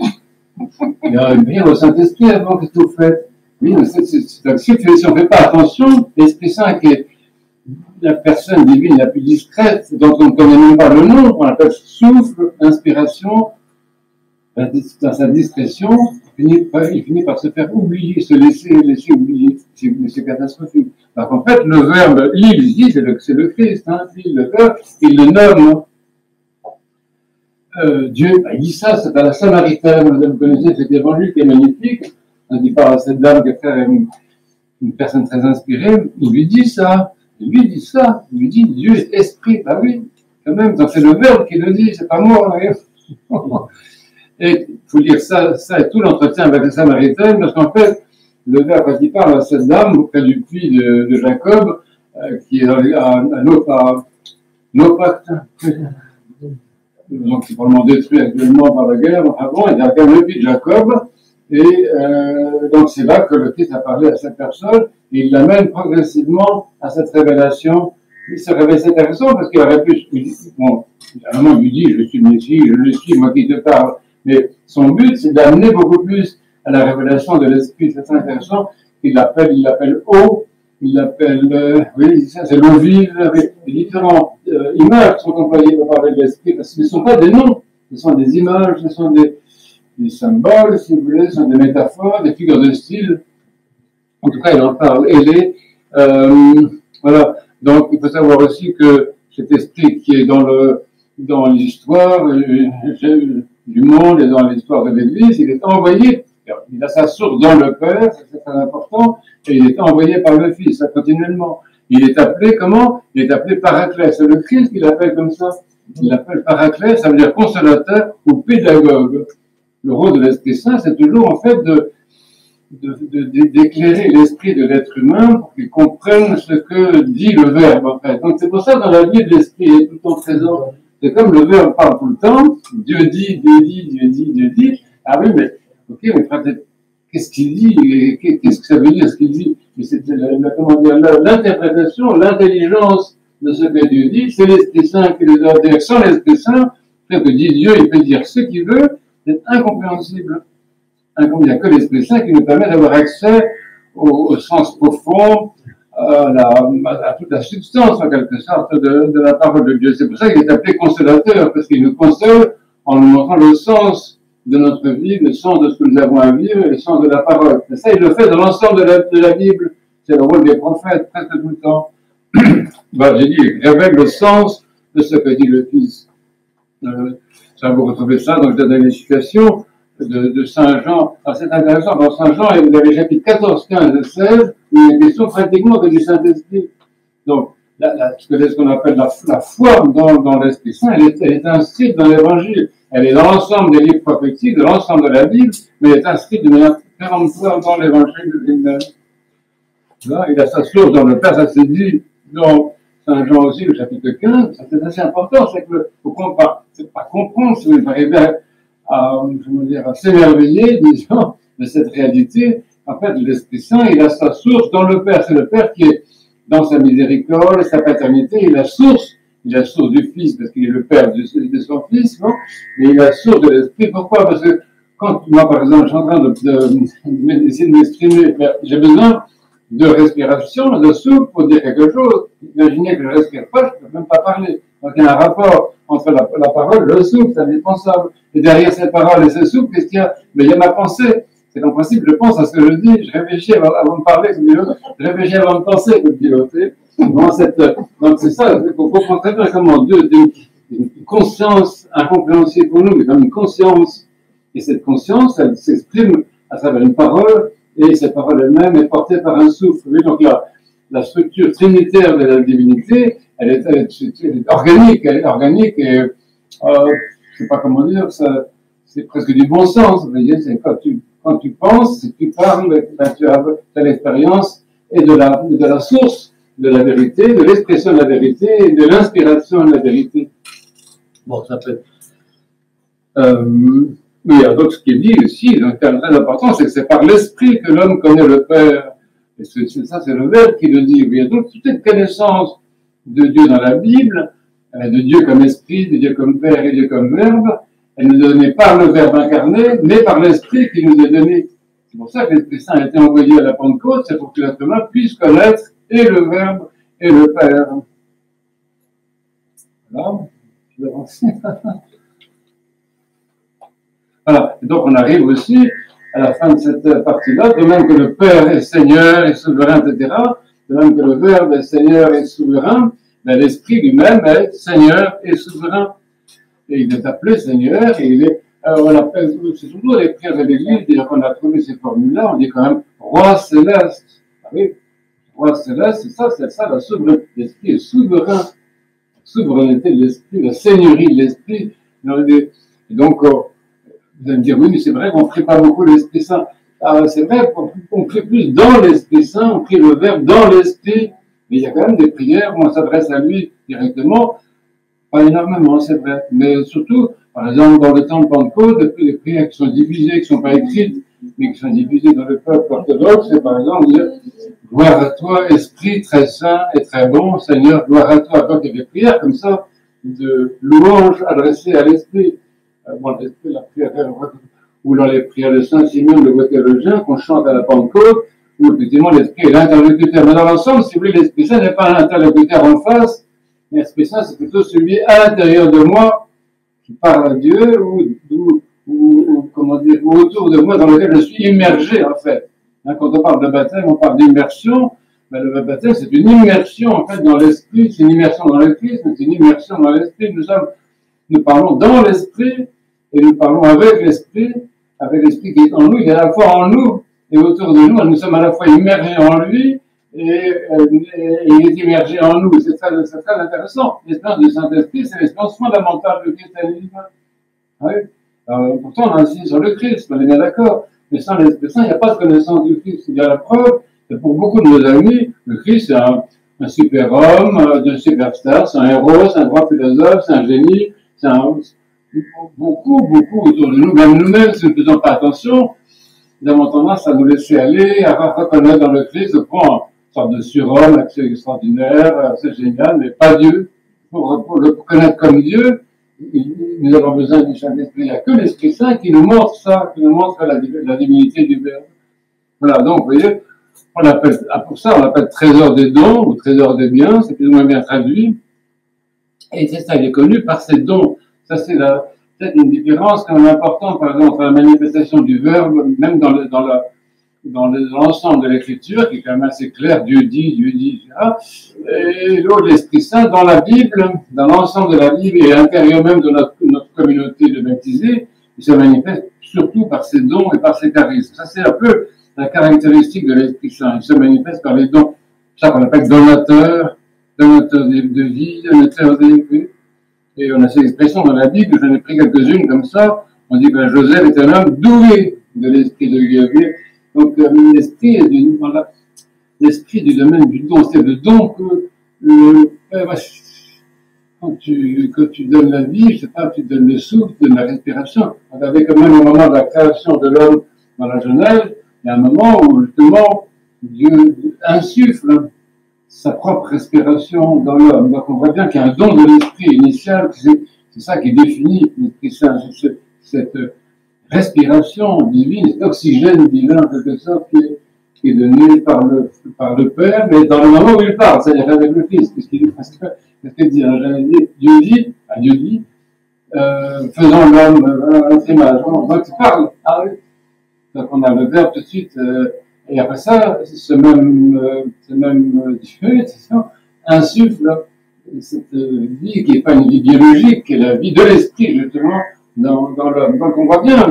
il y a une prière au Saint-Esprit avant, qu'est-ce que vous faites? Oui, mais si on ne fait pas attention, l'Esprit Saint qui est la personne divine la plus discrète, dont on ne connaît même pas le nom, on appelle souffle, inspiration, dans sa discrétion, il finit par se faire oublier, se laisser oublier. C'est catastrophique. Alors qu'en fait, le verbe il dit, c'est le Christ, hein, le verbe, il le nomme. Dieu a dit ça, c'est à la Samaritaine, vous connaissez cet évangile qui est magnifique, il parle à cette dame qui est une personne très inspirée, il lui dit ça, il lui dit Dieu est esprit, bah oui, quand même, donc c'est le verbe qui le dit, c'est pas moi, hein. Et il faut lire ça et tout l'entretien avec la Samaritaine, parce qu'en fait, le verbe, quand il parle à cette dame, auprès du puits de Jacob, qui est à Nopak, donc c'est probablement détruit actuellement par la guerre, avant, il y a quand même le puits de Jacob, et donc c'est là que le Christ a parlé à cette personne, et il l'amène progressivement à cette révélation. Il se révèle cette personne parce qu'il aurait pu, bon, vraiment il lui dit, je suis le Messie, je le suis, moi qui te parle. Mais son but, c'est d'amener beaucoup plus à la révélation de l'Esprit. C'est intéressant. Il l'appelle eau, il l'appelle, oui, c'est l'eau vive. Les différentes images sont employées pour parler de l'Esprit, parce que ce ne sont pas des noms, ce sont des images, ce sont des symboles, si vous voulez, ce sont des métaphores, des figures de style. En tout cas, il en parle. Voilà. Donc, il faut savoir aussi que cet esprit qui est dans l'histoire du monde et dans l'histoire de l'Église, il est envoyé, il a sa source dans le Père, c'est très important, et il est envoyé par le Fils, continuellement. Il est appelé comment? Il est appelé Paraclès. C'est le Christ qui l'appelle comme ça. Il l'appelle Paraclès, ça veut dire consolateur ou pédagogue. Le rôle de l'Esprit Saint, c'est toujours en fait d'éclairer l'esprit de l'être humain pour qu'il comprenne ce que dit le Verbe, en fait. Donc c'est pour ça que dans la Bible, l'esprit est tout le temps présent. C'est comme le Verbe parle tout le temps, Dieu dit, Dieu dit, Dieu dit, Dieu dit. Ah oui, mais, ok, mais qu'est-ce qu'il dit? Qu'est-ce que ça veut dire ce qu'il dit? Mais c'est l'interprétation, l'intelligence de ce que Dieu dit, c'est l'Esprit Saint qui le doit dire. Sans l'Esprit Saint, ce que dit Dieu, il peut dire ce qu'il veut, c'est incompréhensible. Il n'y a que l'Esprit Saint qui nous permet d'avoir accès au sens profond, à toute la substance, en quelque sorte, de la parole de Dieu. C'est pour ça qu'il est appelé consolateur, parce qu'il nous console en nous montrant le sens de notre vie, le sens de ce que nous avons à vivre et le sens de la parole. Et ça, il le fait dans l'ensemble de la Bible. C'est le rôle des prophètes, presque tout le temps. J'ai dit, il révèle le sens de ce que dit le Fils. Ça, vous retrouvez ça, donc je donne une citation de Saint Jean. Alors, c'est intéressant, dans Saint Jean, il y a les chapitres 14, 15 et 16, où il est question pratiquement que du Saint-Esprit. Donc, ce qu'on appelle la foi dans l'Esprit Saint, elle est inscrite dans l'Évangile. Elle est dans l'ensemble des livres prophétiques, de l'ensemble de la Bible, mais elle est inscrite de manière péremptoire dans l'Évangile lui-même. Là, il a sa source dans le Père, ça s'est dit dans Saint Jean aussi, le chapitre 15, c'est assez important, c'est que faut pas comprendre, si vous arrivez à s'émerveiller, disons, de cette réalité. En fait, l'Esprit Saint, il a sa source dans le Père. C'est le Père qui est dans sa miséricorde, sa paternité, il a la source du Fils, parce qu'il est le Père de son Fils, non? Mais il a la source de l'Esprit. Pourquoi? Parce que quand moi, par exemple, je suis en train d'essayer de m'exprimer, j'ai besoin de respiration, de souffle pour dire quelque chose. Imaginez que je ne respire pas, je ne peux même pas parler. Donc il y a un rapport entre la parole et le souffle, c'est indispensable. Et derrière cette parole et ce souffle, qu'est-ce qu'il y a? Mais il y a ma pensée. C'est qu'en principe, je pense à ce que je dis, je réfléchis avant de parler, je réfléchis avant de penser, comme dit l'autre. Donc c'est ça, il faut comprendre très bien comment Dieu a une conscience incompréhensible pour nous, mais comme une conscience. Et cette conscience, elle s'exprime à travers une parole, et cette parole elle-même est portée par un souffle. Donc la structure trinitaire de la divinité, elle est organique, et je sais pas comment dire, ça, c'est presque du bon sens. Vous voyez, c'est quand quand tu penses, tu parles, ben, tu as l'expérience et de la source de la vérité, de l'expression de la vérité et de l'inspiration de la vérité. Bon, ça peut. Mais donc, ce qui est dit ici, donc, très important, c'est que c'est par l'esprit que l'homme connaît le Père. Et ça, c'est le Verbe qui le dit. Il y a donc toute cette connaissance de Dieu dans la Bible, de Dieu comme esprit, de Dieu comme Père et Dieu comme Verbe. Elle nous est donnée par le Verbe incarné, mais par l'esprit qui nous est donné. C'est pour ça que l'Esprit Saint a été envoyé à la Pentecôte, c'est pour que l'être humain puisse connaître et le Verbe et le Père. Voilà, je vais avancer. Voilà, et donc on arrive aussi à la fin de cette partie-là, de même que le Père est Seigneur et souverain, etc., de même que le Verbe est Seigneur et souverain, ben, l'Esprit lui-même est Seigneur et souverain. Et il est appelé Seigneur, et il est, on appelle, c'est toujours les prières de l'Église, déjà qu'on a trouvé ces formules-là, on dit quand même Roi Céleste. Ah oui, Roi Céleste, c'est ça la souveraineté. L'Esprit est souverain. La souveraineté de l'Esprit, la seigneurie de l'Esprit. Et donc, vous allez me dire, oui, mais c'est vrai qu'on ne prie pas beaucoup l'Esprit Saint. C'est vrai qu'on prie plus dans l'Esprit Saint, on prie le Verbe dans l'Esprit, mais il y a quand même des prières où on s'adresse à lui directement. Pas énormément, c'est vrai, mais surtout, par exemple, dans le temps de Pentecôte, les prières qui sont divisées, qui ne sont pas écrites, mais qui sont divisées dans le peuple orthodoxe, c'est par exemple dire « Gloire à toi, Esprit très saint et très bon, Seigneur, gloire à toi ». Donc il y a des prières comme ça, de louanges adressées à l'Esprit. Bon, l'Esprit, la prière, ou dans les prières de Saint Simeon, le voix théologien, qu'on chante à la Pentecôte, où effectivement l'Esprit est l'interlocuteur. Mais dans l'ensemble, si vous voulez, l'Esprit Saint n'est pas l'interlocuteur en face. L'Esprit Saint, c'est plutôt celui à l'intérieur de moi qui parle à Dieu ou comment dire, ou autour de moi dans lequel je suis immergé, en fait. Hein, quand on parle de baptême, on parle d'immersion. Ben, le baptême, c'est une immersion, en fait, dans l'Esprit. C'est une immersion dans le Christ, c'est une immersion dans l'Esprit. Nous parlons dans l'Esprit et nous parlons avec l'Esprit qui est en nous. Il est à la fois en nous et autour de nous. Nous sommes à la fois immergés en lui et il est immergé en nous. C'est très intéressant. L'espérance du Saint-Esprit, c'est l'espérance fondamentale du christianisme. Oui. Pourtant, on insiste sur le Christ, on est bien d'accord. Mais sans l'Esprit Saint, il n'y a pas de connaissance du Christ. Il y a la preuve, et pour beaucoup de nos amis, le Christ, c'est un super-homme, un superstar, c'est un héros, c'est un grand philosophe, c'est un génie, c'est beaucoup autour de nous, même nous-mêmes, si nous ne faisons pas attention, nous avons tendance à nous laisser aller, à reconnaître dans le Christ, une sorte de surhomme, assez extraordinaire, assez génial, mais pas Dieu. Pour le connaître comme Dieu, nous avons besoin du Saint-Esprit. Il n'y a que l'Esprit Saint qui nous montre ça, qui nous montre la divinité du Verbe. Voilà, donc, vous voyez, pour ça, on l'appelle trésor des dons, ou trésor des biens, c'est plus ou moins bien traduit. Et c'est ça, il est connu par ses dons. Ça, c'est peut-être une différence quand même importante, par exemple, entre la manifestation du Verbe, même dans l'ensemble de l'Écriture, qui est quand même assez clair, Dieu dit, etc. Et l'autre, l'Esprit Saint, dans la Bible, dans l'ensemble de la Bible et à l'intérieur même de notre communauté de baptisés, il se manifeste surtout par ses dons et par ses charismes. Ça, c'est un peu la caractéristique de l'Esprit Saint. Il se manifeste par les dons. Ça qu'on appelle donateur de vie, donateur d'esprit. Et on a ces expressions dans la Bible, j'en ai pris quelques-unes comme ça. On dit que Joseph est un homme doué de l'esprit de Dieu. Donc, l'esprit du domaine du don, c'est le don que quand tu donnes la vie, je sais pas, tu donnes le souffle, tu donnes la respiration. On avait quand même au moment de la création de l'homme dans la Genèse, il y a un moment où justement Dieu insuffle sa propre respiration dans l'homme. Donc on voit bien qu'il y a un don de l'esprit initial, c'est ça qui définit l'Esprit Saint, cette respiration divine, cet oxygène divin en quelque sorte qui est donné par le Père, mais dans le moment où il parle, c'est-à-dire avec le Fils. Qu'est-ce qu'il dit? Dieu dit, faisons l'homme à notre image. Donc il parle. Ah oui. Donc on a le Verbe tout de suite. Et après ça, ce même Dieu, insuffle cette vie qui n'est pas une vie biologique, qui est la vie de l'esprit, justement, dans l'homme. Donc on voit bien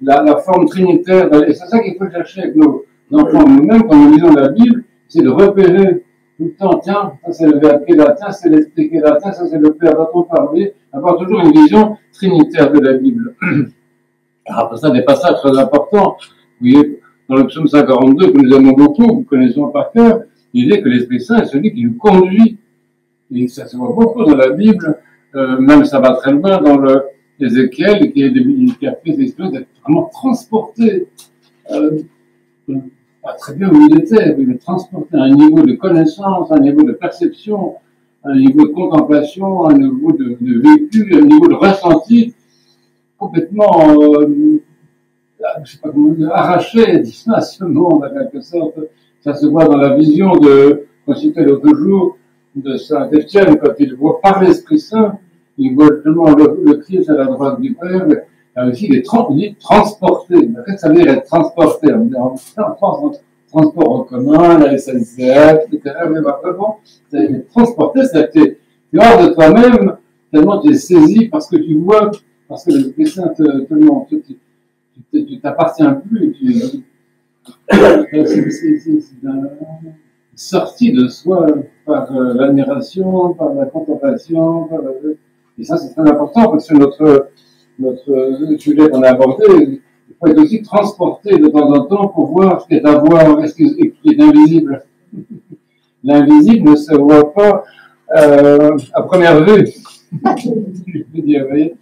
la forme trinitaire, et c'est ça qu'il faut chercher avec nos enfants. Nous-mêmes, quand nous lisons la Bible, c'est de repérer tout le temps, tiens, ça c'est le Verbe qui est là, tiens, c'est l'Esprit qui est là, tiens, ça c'est le Père dont on parlait, avoir toujours une vision trinitaire de la Bible. Alors, après ça, des passages très importants voyez, dans le psaume 142, que nous aimons beaucoup, que nous connaissons par cœur, il dit que l'Esprit Saint est celui qui nous conduit. Et ça se voit beaucoup dans la Bible, même ça va très loin dans l'Ézéchiel, qui a fait l'expérience d'être vraiment transporté, pas très bien où il était, mais transporté à un niveau de connaissance, à un niveau de perception, à un niveau de contemplation, à un niveau de vécu, à un niveau de ressenti, complètement, je sais pas comment dire, arraché à ce monde, en quelque sorte. Ça se voit dans la vision qu'on citait l'autre jour, de Saint Étienne, quand il voit par l'Esprit Saint, il voit justement le Christ à la droite du Père, mais là aussi il est transporté. Qu'est-ce que ça veut dire être transporté? Transport en commun, la SNCF, etc. Mais vraiment, être transporté, c'est que tu es hors de toi-même, tellement tu es saisi parce que tu vois, parce que l'Esprit Saint te montre, tu t'appartiens plus, c'est sorti de soi par l'admiration, par la contemplation, et ça c'est très important parce que notre sujet qu'on a abordé, il faut être aussi transporté de temps en temps pour voir ce qui est à voir, ce qui est invisible. L'invisible ne se voit pas à première vue. Je peux dire, vous voyez,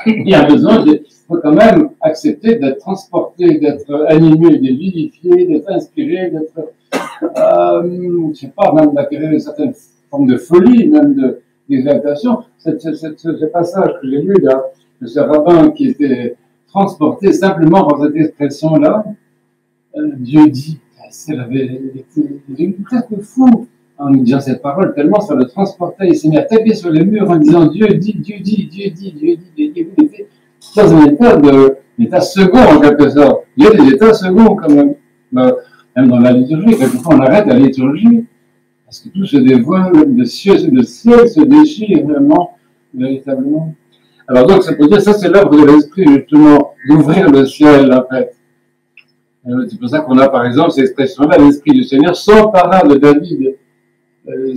il y a besoin, il faut quand même accepter d'être transporté, d'être animé, d'être vivifié, d'être inspiré, d'être, je sais pas, même d'acquérir une certaine forme de folie, même d'exaltation. Ce passage que j'ai lu là, de ce rabbin qui était transporté simplement par cette expression-là, Dieu dit, il était presque fou en nous disant cette parole, tellement ça le transportait, il s'est mis à taper sur les murs en disant Dieu dit, Dieu dit, Dieu dit, Dieu dit, Dieu dit. Il était dans un état second en quelque sorte. Il y a des états seconds quand même. Même dans la liturgie, quelquefois on arrête la liturgie parce que tout se dévoile, le ciel se déchire vraiment, véritablement. Alors donc c'est pour dire, ça c'est l'œuvre de l'Esprit justement, d'ouvrir le ciel en fait. C'est pour ça qu'on a par exemple cette expression-là, l'Esprit du Seigneur s'empara de David. Vous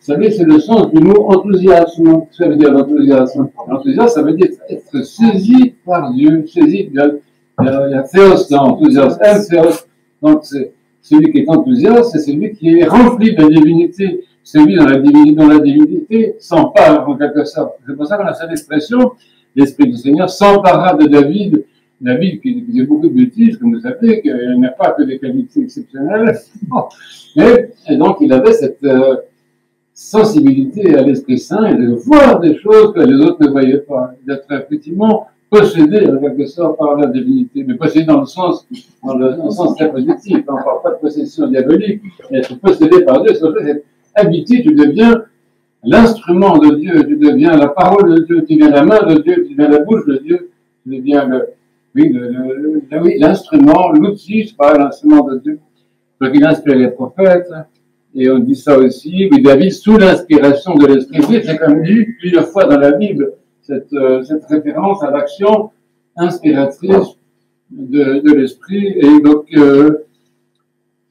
savez, c'est le sens du mot enthousiasme. Ça veut dire l'enthousiasme. L'enthousiasme, ça veut dire être saisi par Dieu, saisi. Il y a théos dans enthousiasme, théos. Donc, c'est celui qui est enthousiaste, c'est celui qui est rempli de la divinité. Celui dont la divinité s'empare, en quelque sorte. C'est pour ça qu'on a cette expression, l'Esprit du Seigneur s'empara de David. David qui faisait beaucoup de bêtises, comme vous savez, qu'il n'a pas que des qualités exceptionnelles. Et donc, il avait cette sensibilité à l'Esprit Saint et de voir des choses que les autres ne voyaient pas, d'être effectivement possédé en quelque sorte par la divinité, mais possédé dans le sens très positif. On ne parle pas de possession diabolique, mais être possédé par Dieu, c'est être habité, tu deviens l'instrument de Dieu, tu deviens la parole de Dieu, tu deviens la main de Dieu, tu deviens la bouche de Dieu, tu deviens l'instrument, l'outil, c'est pas l'instrument de Dieu. Donc il inspire les prophètes, et on dit ça aussi, mais David, sous l'inspiration de l'Esprit, c'est comme lu plusieurs fois dans la Bible, cette référence à l'action inspiratrice de l'Esprit. Et donc, ce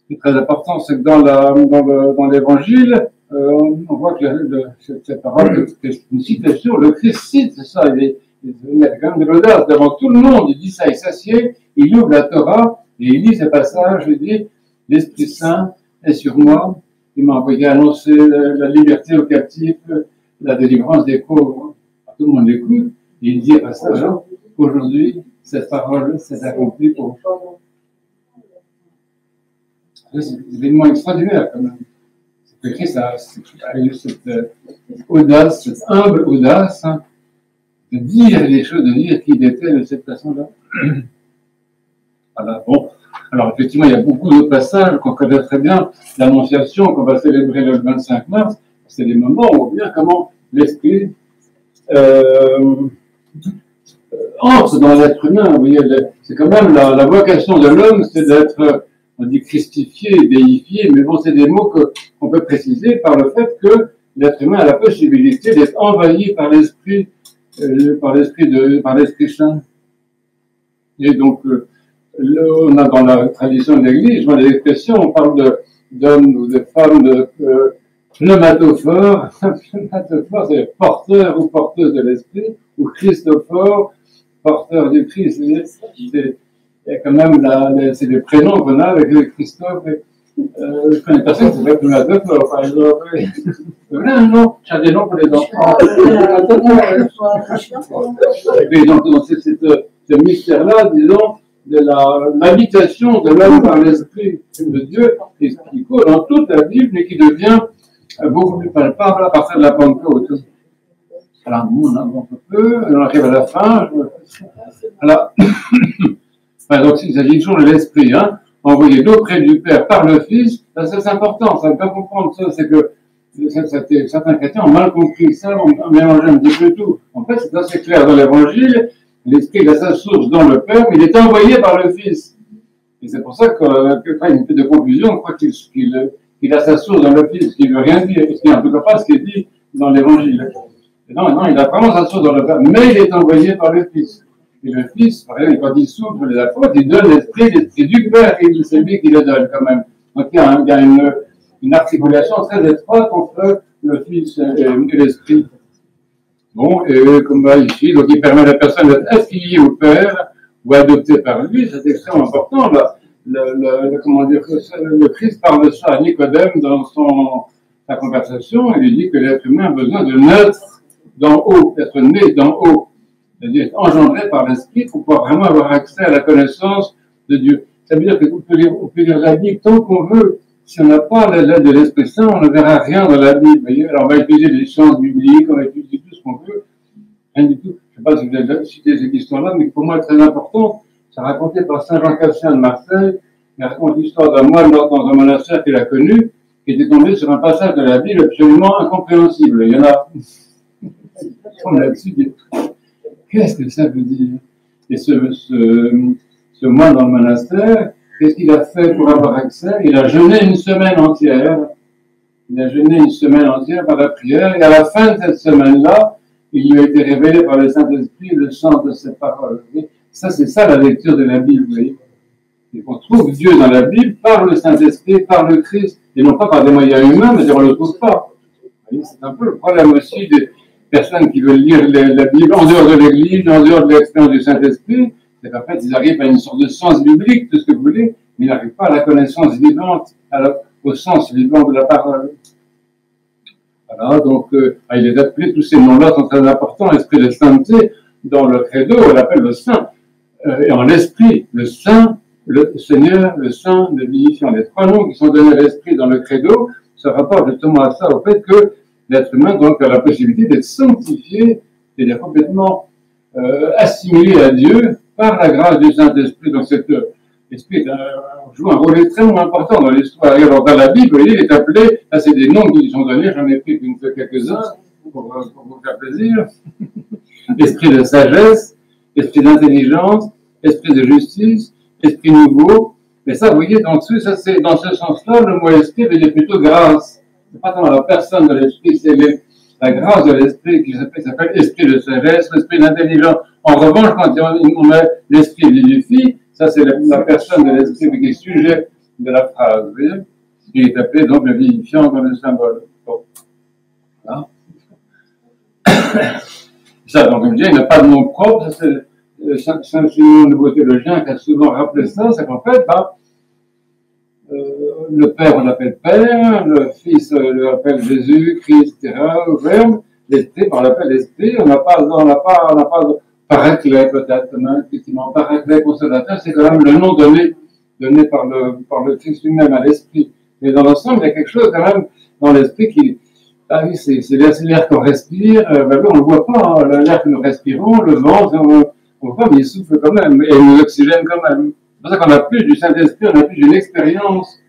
qui est très important, c'est que dans l'Évangile, on voit que cette parole, c'est une citation, le Christ cite, c'est ça, il y a quand même de l'audace devant tout le monde, il dit ça, il s'assied, il ouvre la Torah, et il lit ces passages, il dit, l'Esprit Saint est sur moi, il m'a envoyé annoncer la liberté aux captifs, la délivrance des pauvres. Tout le monde l'écoute, et il dit à ça, aujourd'hui, cette parole s'est accomplie pour vous. C'est un événement extraordinaire quand même. C'est écrit ça, cette audace, cette humble audace, de dire les choses, de dire qui il était de cette façon-là. Voilà, bon. Alors, effectivement, il y a beaucoup d'autres passages qu'on connaît très bien. L'Annonciation qu'on va célébrer le 25 mars, c'est des moments où on voit bien comment l'Esprit entre dans l'être humain. Vous voyez, c'est quand même la vocation de l'homme, c'est d'être, on dit christifié, déifié, mais bon, c'est des mots qu'on peut préciser par le fait que l'être humain a la possibilité d'être envahi par l'Esprit Saint. Et donc, on a dans la tradition de l'Église, dans les expressions, on parle d'hommes ou de femmes de pneumatophores. Pneumatophore, c'est porteur ou porteuse de l'esprit, ou Christophore, porteur du Christ. il y a quand même c'est des prénoms qu'on a avec Christophe. Je connais personne qui s'appelle Jonathan, par exemple. Non, j'ai des noms pour les enfants. Et puis, donc, c'est ce mystère-là, disons, de l'habitation de l'homme par l'Esprit de Dieu, qui court dans toute la Bible et qui devient beaucoup plus palpable à partir de la Pentecôte. Alors, on avance un peu, on arrive à la fin. Alors, donc, il s'agit toujours de l'Esprit, hein. Envoyé d'auprès du Père par le Fils, ça c'est important, ça ne peut pas comprendre ça, c'est que certains chrétiens ont mal compris ça, ont mélangé un petit peu tout. En fait, c'est assez clair dans l'Évangile, l'Esprit a sa source dans le Père, mais il est envoyé par le Fils. Et c'est pour ça qu'il y a une peu de confusion, on croit qu'il a sa source dans le Fils, ce qui ne veut rien dire, ce qui n'est en tout cas pas ce qui est dit dans l'Évangile. Non, il a vraiment sa source dans le Père, mais il est envoyé par le Fils. Et le Fils, par exemple, quand il souffre les apôtres, il donne l'esprit du Père, et c'est lui qui le donne quand même. Donc il y a une articulation très étroite entre le Fils et l'Esprit. Bon, et comme ici, donc il permet à la personne d'être affiliée au Père ou adoptée par lui, c'est extrêmement important. Comment dire, le Christ parle de ça à Nicodème dans sa conversation, il lui dit que l'être humain a besoin de naître d'en haut, d'être né d'en haut. C'est-à-dire engendré par l'Esprit pour pouvoir vraiment avoir accès à la connaissance de Dieu. Ça veut dire qu'on peut lire la Bible tant qu'on veut. Si on n'a pas l'aide de l'Esprit Saint, on ne verra rien dans la Bible. Voyez. Alors on va étudier les sciences bibliques, on va étudier tout ce qu'on veut. Rien du tout. Je ne sais pas si vous avez cité cette histoire-là, mais pour moi, très important. C'est raconté par Saint Jean Cassien de Marseille. Il raconte l'histoire d'un moine dans un monastère qu'il a connu, qui était tombé sur un passage de la Bible absolument incompréhensible. Il y en a. On là-dessus dit. Qu'est-ce que ça veut dire? Et ce moine dans le monastère, qu'est-ce qu'il a fait pour avoir accès? Il a jeûné une semaine entière. Il a jeûné une semaine entière par la prière. Et à la fin de cette semaine-là, il lui a été révélé par le Saint-Esprit le sens de ses paroles. Ça, c'est ça la lecture de la Bible. Vous voyez. Et qu'on trouve Dieu dans la Bible par le Saint-Esprit, par le Christ, et non pas par des moyens humains, mais on ne le trouve pas. Vous voyez, c'est un peu le problème aussi des personnes qui veulent lire la Bible en dehors de l'Église, en dehors de l'expérience du Saint-Esprit, c'est qu'en fait, ils arrivent à une sorte de sens biblique, tout ce que vous voulez, mais ils n'arrivent pas à la connaissance vivante, au sens vivant de la parole. Voilà, donc, il est appelé, tous ces noms-là sont très importants, l'esprit de sainteté, dans le credo, on l'appelle le Saint, et en l'esprit, le Saint, le Seigneur, le Saint, le vivifiant, les trois noms qui sont donnés à l'esprit dans le credo, ça rapporte justement à ça, au fait que l'être humain donc a la possibilité d'être sanctifié, c'est-à-dire complètement assimilé à Dieu par la grâce du Saint-Esprit. Donc cet esprit joue un rôle extrêmement important dans l'histoire. Et alors dans la Bible, il est appelé, là c'est des noms qui lui sont donnés, j'en ai pris quelques-uns pour vous faire plaisir. Esprit de sagesse, esprit d'intelligence, esprit de justice, esprit nouveau. Mais ça, vous voyez, dans ce sens-là, le mot esprit veut dire plutôt grâce. C'est pas tant la personne de l'esprit, c'est la grâce de l'esprit qui s'appelle esprit de sagesse, l'esprit d'intelligence. En revanche, quand on met l'esprit vivifie, ça c'est la personne de l'esprit qui est sujet de la phrase, vous voyez, qui est appelé donc le vivifiant dans le symbole. Bon. Voilà. Ça, donc, comme je dis, il n'a pas de nom propre, ça c'est Saint-Simon, nouveau théologien, qui a souvent rappelé ça, c'est qu'en fait, le Père, on l'appelle Père, le Fils, on l'appelle Jésus, Christ, etc., le Verbe, l'Esprit, on l'appelle l'Esprit, on n'a pas de Paraclet, peut-être, effectivement, Paraclet, consolateur, c'est quand même le nom donné par le Christ lui-même à l'Esprit. Mais dans l'ensemble, il y a quelque chose, quand même, dans l'Esprit qui, oui, c'est l'air qu'on respire, on ne le voit pas, hein, l'air que nous respirons, le vent, on le voit pas, mais il souffle quand même, et il nous oxygène quand même. C'est pour ça qu'on a plus du Saint-Esprit, on a plus d'une expérience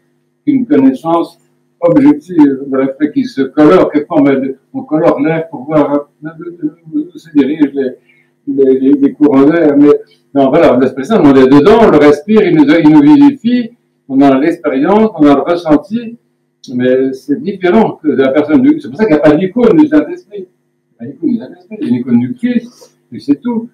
qu'une connaissance objective de l'esprit qui se colore, on colore l'air pour voir où se dirigent les courants d'air. Mais non, voilà, l'esprit saint, on est dedans, on le respire, il nous vivifie, on a l'expérience, on a le ressenti, mais c'est différent que de la personne du. C'est pour ça qu'il n'y a pas d'icône du Saint-Esprit. Il n'y a pas d'icône du Saint-Esprit, il y a une icône du Christ, et c'est tout.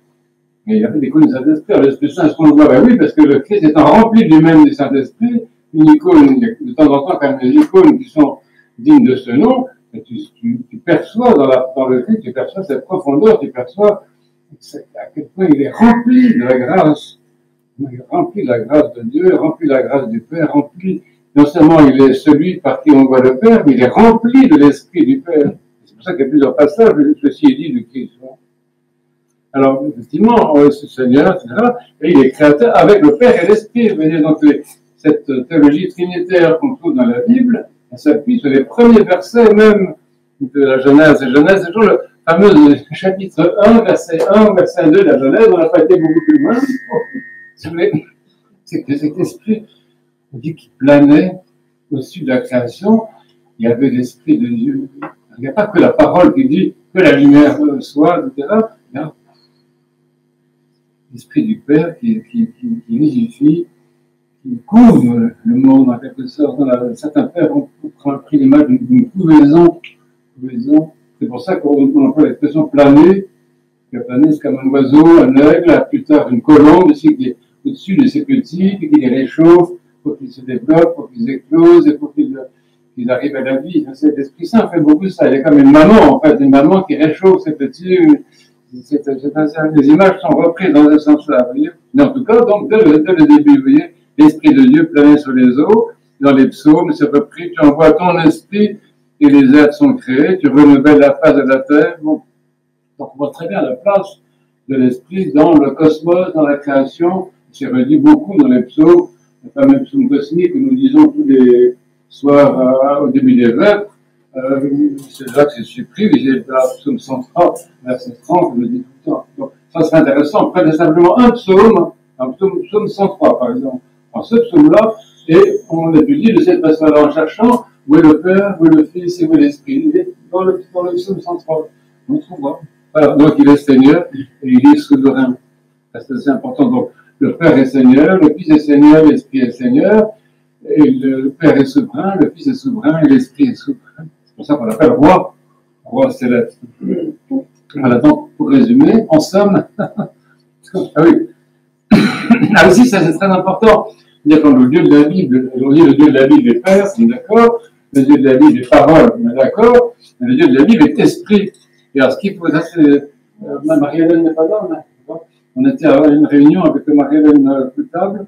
Mais il n'y a pas d'icône du Saint-Esprit. L'Esprit Saint, est-ce qu'on le voit? Ben oui, parce que le Christ étant rempli lui-même du Saint-Esprit, une icône, de temps en temps, quand même, des icônes qui sont dignes de ce nom, tu perçois dans le Christ, tu perçois cette profondeur, tu perçois à quel point il est rempli de la grâce rempli de la grâce de Dieu, rempli de la grâce du Père, rempli, non seulement il est celui par qui on voit le Père, mais il est rempli de l'Esprit du Père. C'est pour ça qu'il y a plusieurs passages, ceci est dit du Christ. Alors, effectivement, ce Seigneur, etc., et il est créateur avec le Père et l'Esprit. Vous voyez, donc, cette théologie trinitaire qu'on trouve dans la Bible, elle s'appuie sur les premiers versets même de la Genèse. Et Genèse, c'est toujours le fameux chapitre 1, verset 1, verset 2 de la Genèse. On n'a pas été beaucoup plus loin. C'est que cet esprit, on dit qu'il planait au-dessus de la création. Il y avait l'Esprit de Dieu. Il n'y a pas que la parole qui dit que la lumière soit, etc. Il y a l'Esprit du Père qui vivifie, qui couvre le monde en quelque sorte. Certains pères ont pris l'image d'une couvaison. C'est pour ça qu'on emploie l'expression planer. Planer, c'est comme un oiseau, un aigle, plus tard une colombe, ici qui est au-dessus de ces petits, puis qui les réchauffe pour qu'ils se développent, pour qu'ils éclosent et pour qu'ils arrivent à la vie. L'Esprit Saint fait beaucoup de ça. Il est comme une maman, en fait, une maman qui réchauffe ses petits. Les images sont reprises dans ce sens-là, vous voyez. Mais en tout cas, donc, dès le début, vous voyez, l'Esprit de Dieu planait sur les eaux, dans les psaumes, c'est repris, tu envoies ton esprit et les êtres sont créés, tu renouvelles la face de la terre. Bon. Donc, on voit très bien la place de l'Esprit dans le cosmos, dans la création. C'est redit beaucoup dans les psaumes, le fameux psaume cosmique que nous disons tous les soirs au début des vêpres. C'est là que c'est supprimé, j'ai le psaume 130, verset 30, je le dis tout le temps. Donc, ça serait intéressant. Prenez simplement un psaume 103 par exemple, en ce psaume-là, et on l'étudie de cette façon-là en cherchant où est le Père, où est le Fils et où est l'Esprit. Il est dans le psaume 103. On trouvera. Voilà, donc il est Seigneur et il est souverain. C'est assez important. Donc, le Père est Seigneur, le Fils est Seigneur, l'Esprit est Seigneur, et le Père est souverain, le Fils est souverain et l'Esprit est souverain. C'est pour ça qu'on l'appelle roi céleste. Voilà, donc, pour résumer, en somme, ah oui, ah aussi, ça c'est très important. C'est-à-dire quand le Dieu de la Bible, on dit le Dieu de la Bible est Père, on est d'accord, le Dieu de la Bible est parole, on est d'accord, mais le Dieu de la Bible est esprit. Et alors, ce qu'il faut, ça c'est, Marie-Hélène n'est pas là, on était à une réunion avec Marie-Hélène Coutable,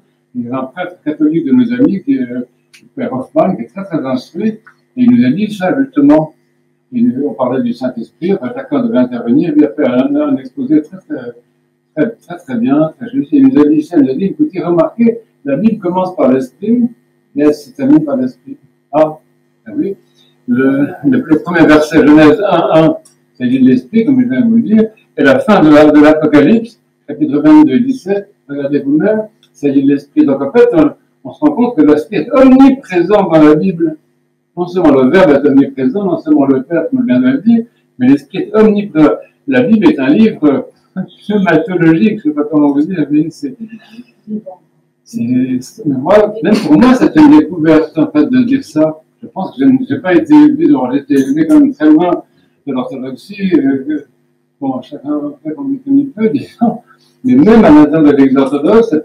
un prêtre catholique de nos amis, qui est le Père Hoffman, qui est très très instruit, et il nous a dit ça justement. On parlait du Saint-Esprit, enfin, chacun devait intervenir, il a fait un exposé très bien, très juste. Il nous a dit ça, il nous a dit, écoutez, remarquez, la Bible commence par l'Esprit, mais elle se termine par l'Esprit. Ah oui. Le premier verset, Genèse 1:1, c'est dit de l'Esprit, comme je viens de vous le dire, et la fin de l'Apocalypse, chapitre 22, 17, regardez vous-même, c'est dit de l'Esprit. Donc en fait, on se rend compte que l'Esprit est omniprésent dans la Bible. Non seulement le Verbe est omniprésent, non seulement le Père, comme je viens de le dire, mais l'Esprit est omniprésent. La Bible est un livre pneumatologique, je ne sais pas comment vous dire, mais moi, même pour moi, c'est une découverte, en fait, de dire ça. Je pense que je n'ai pas été élevé, j'ai été élevé quand même très loin de l'orthodoxie, bon, chacun fait comme il peut, disons. Mais même à l'intérieur de l'Église orthodoxe,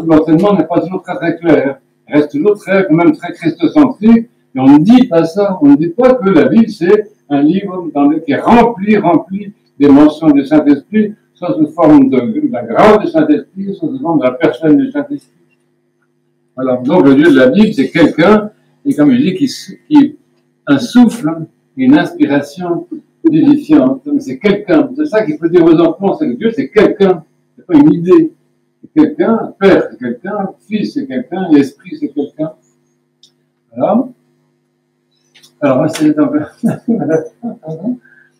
l'enseignement n'est pas toujours très, très clair. Il reste toujours quand même très christocentrique. Et on ne dit pas ça, on ne dit pas que la Bible c'est un livre qui est rempli des mentions du Saint-Esprit, soit sous forme de la grâce du Saint-Esprit, soit sous forme de la personne du Saint-Esprit. Voilà. Donc le Dieu de la Bible c'est quelqu'un, et comme je dis, qui un souffle, une inspiration vivifiante. C'est quelqu'un. C'est ça qu'il faut dire aux enfants, c'est que Dieu c'est quelqu'un, c'est pas une idée. C'est quelqu'un, Père c'est quelqu'un, Fils c'est quelqu'un, l'Esprit c'est quelqu'un. Voilà. Alors, c'est un peu.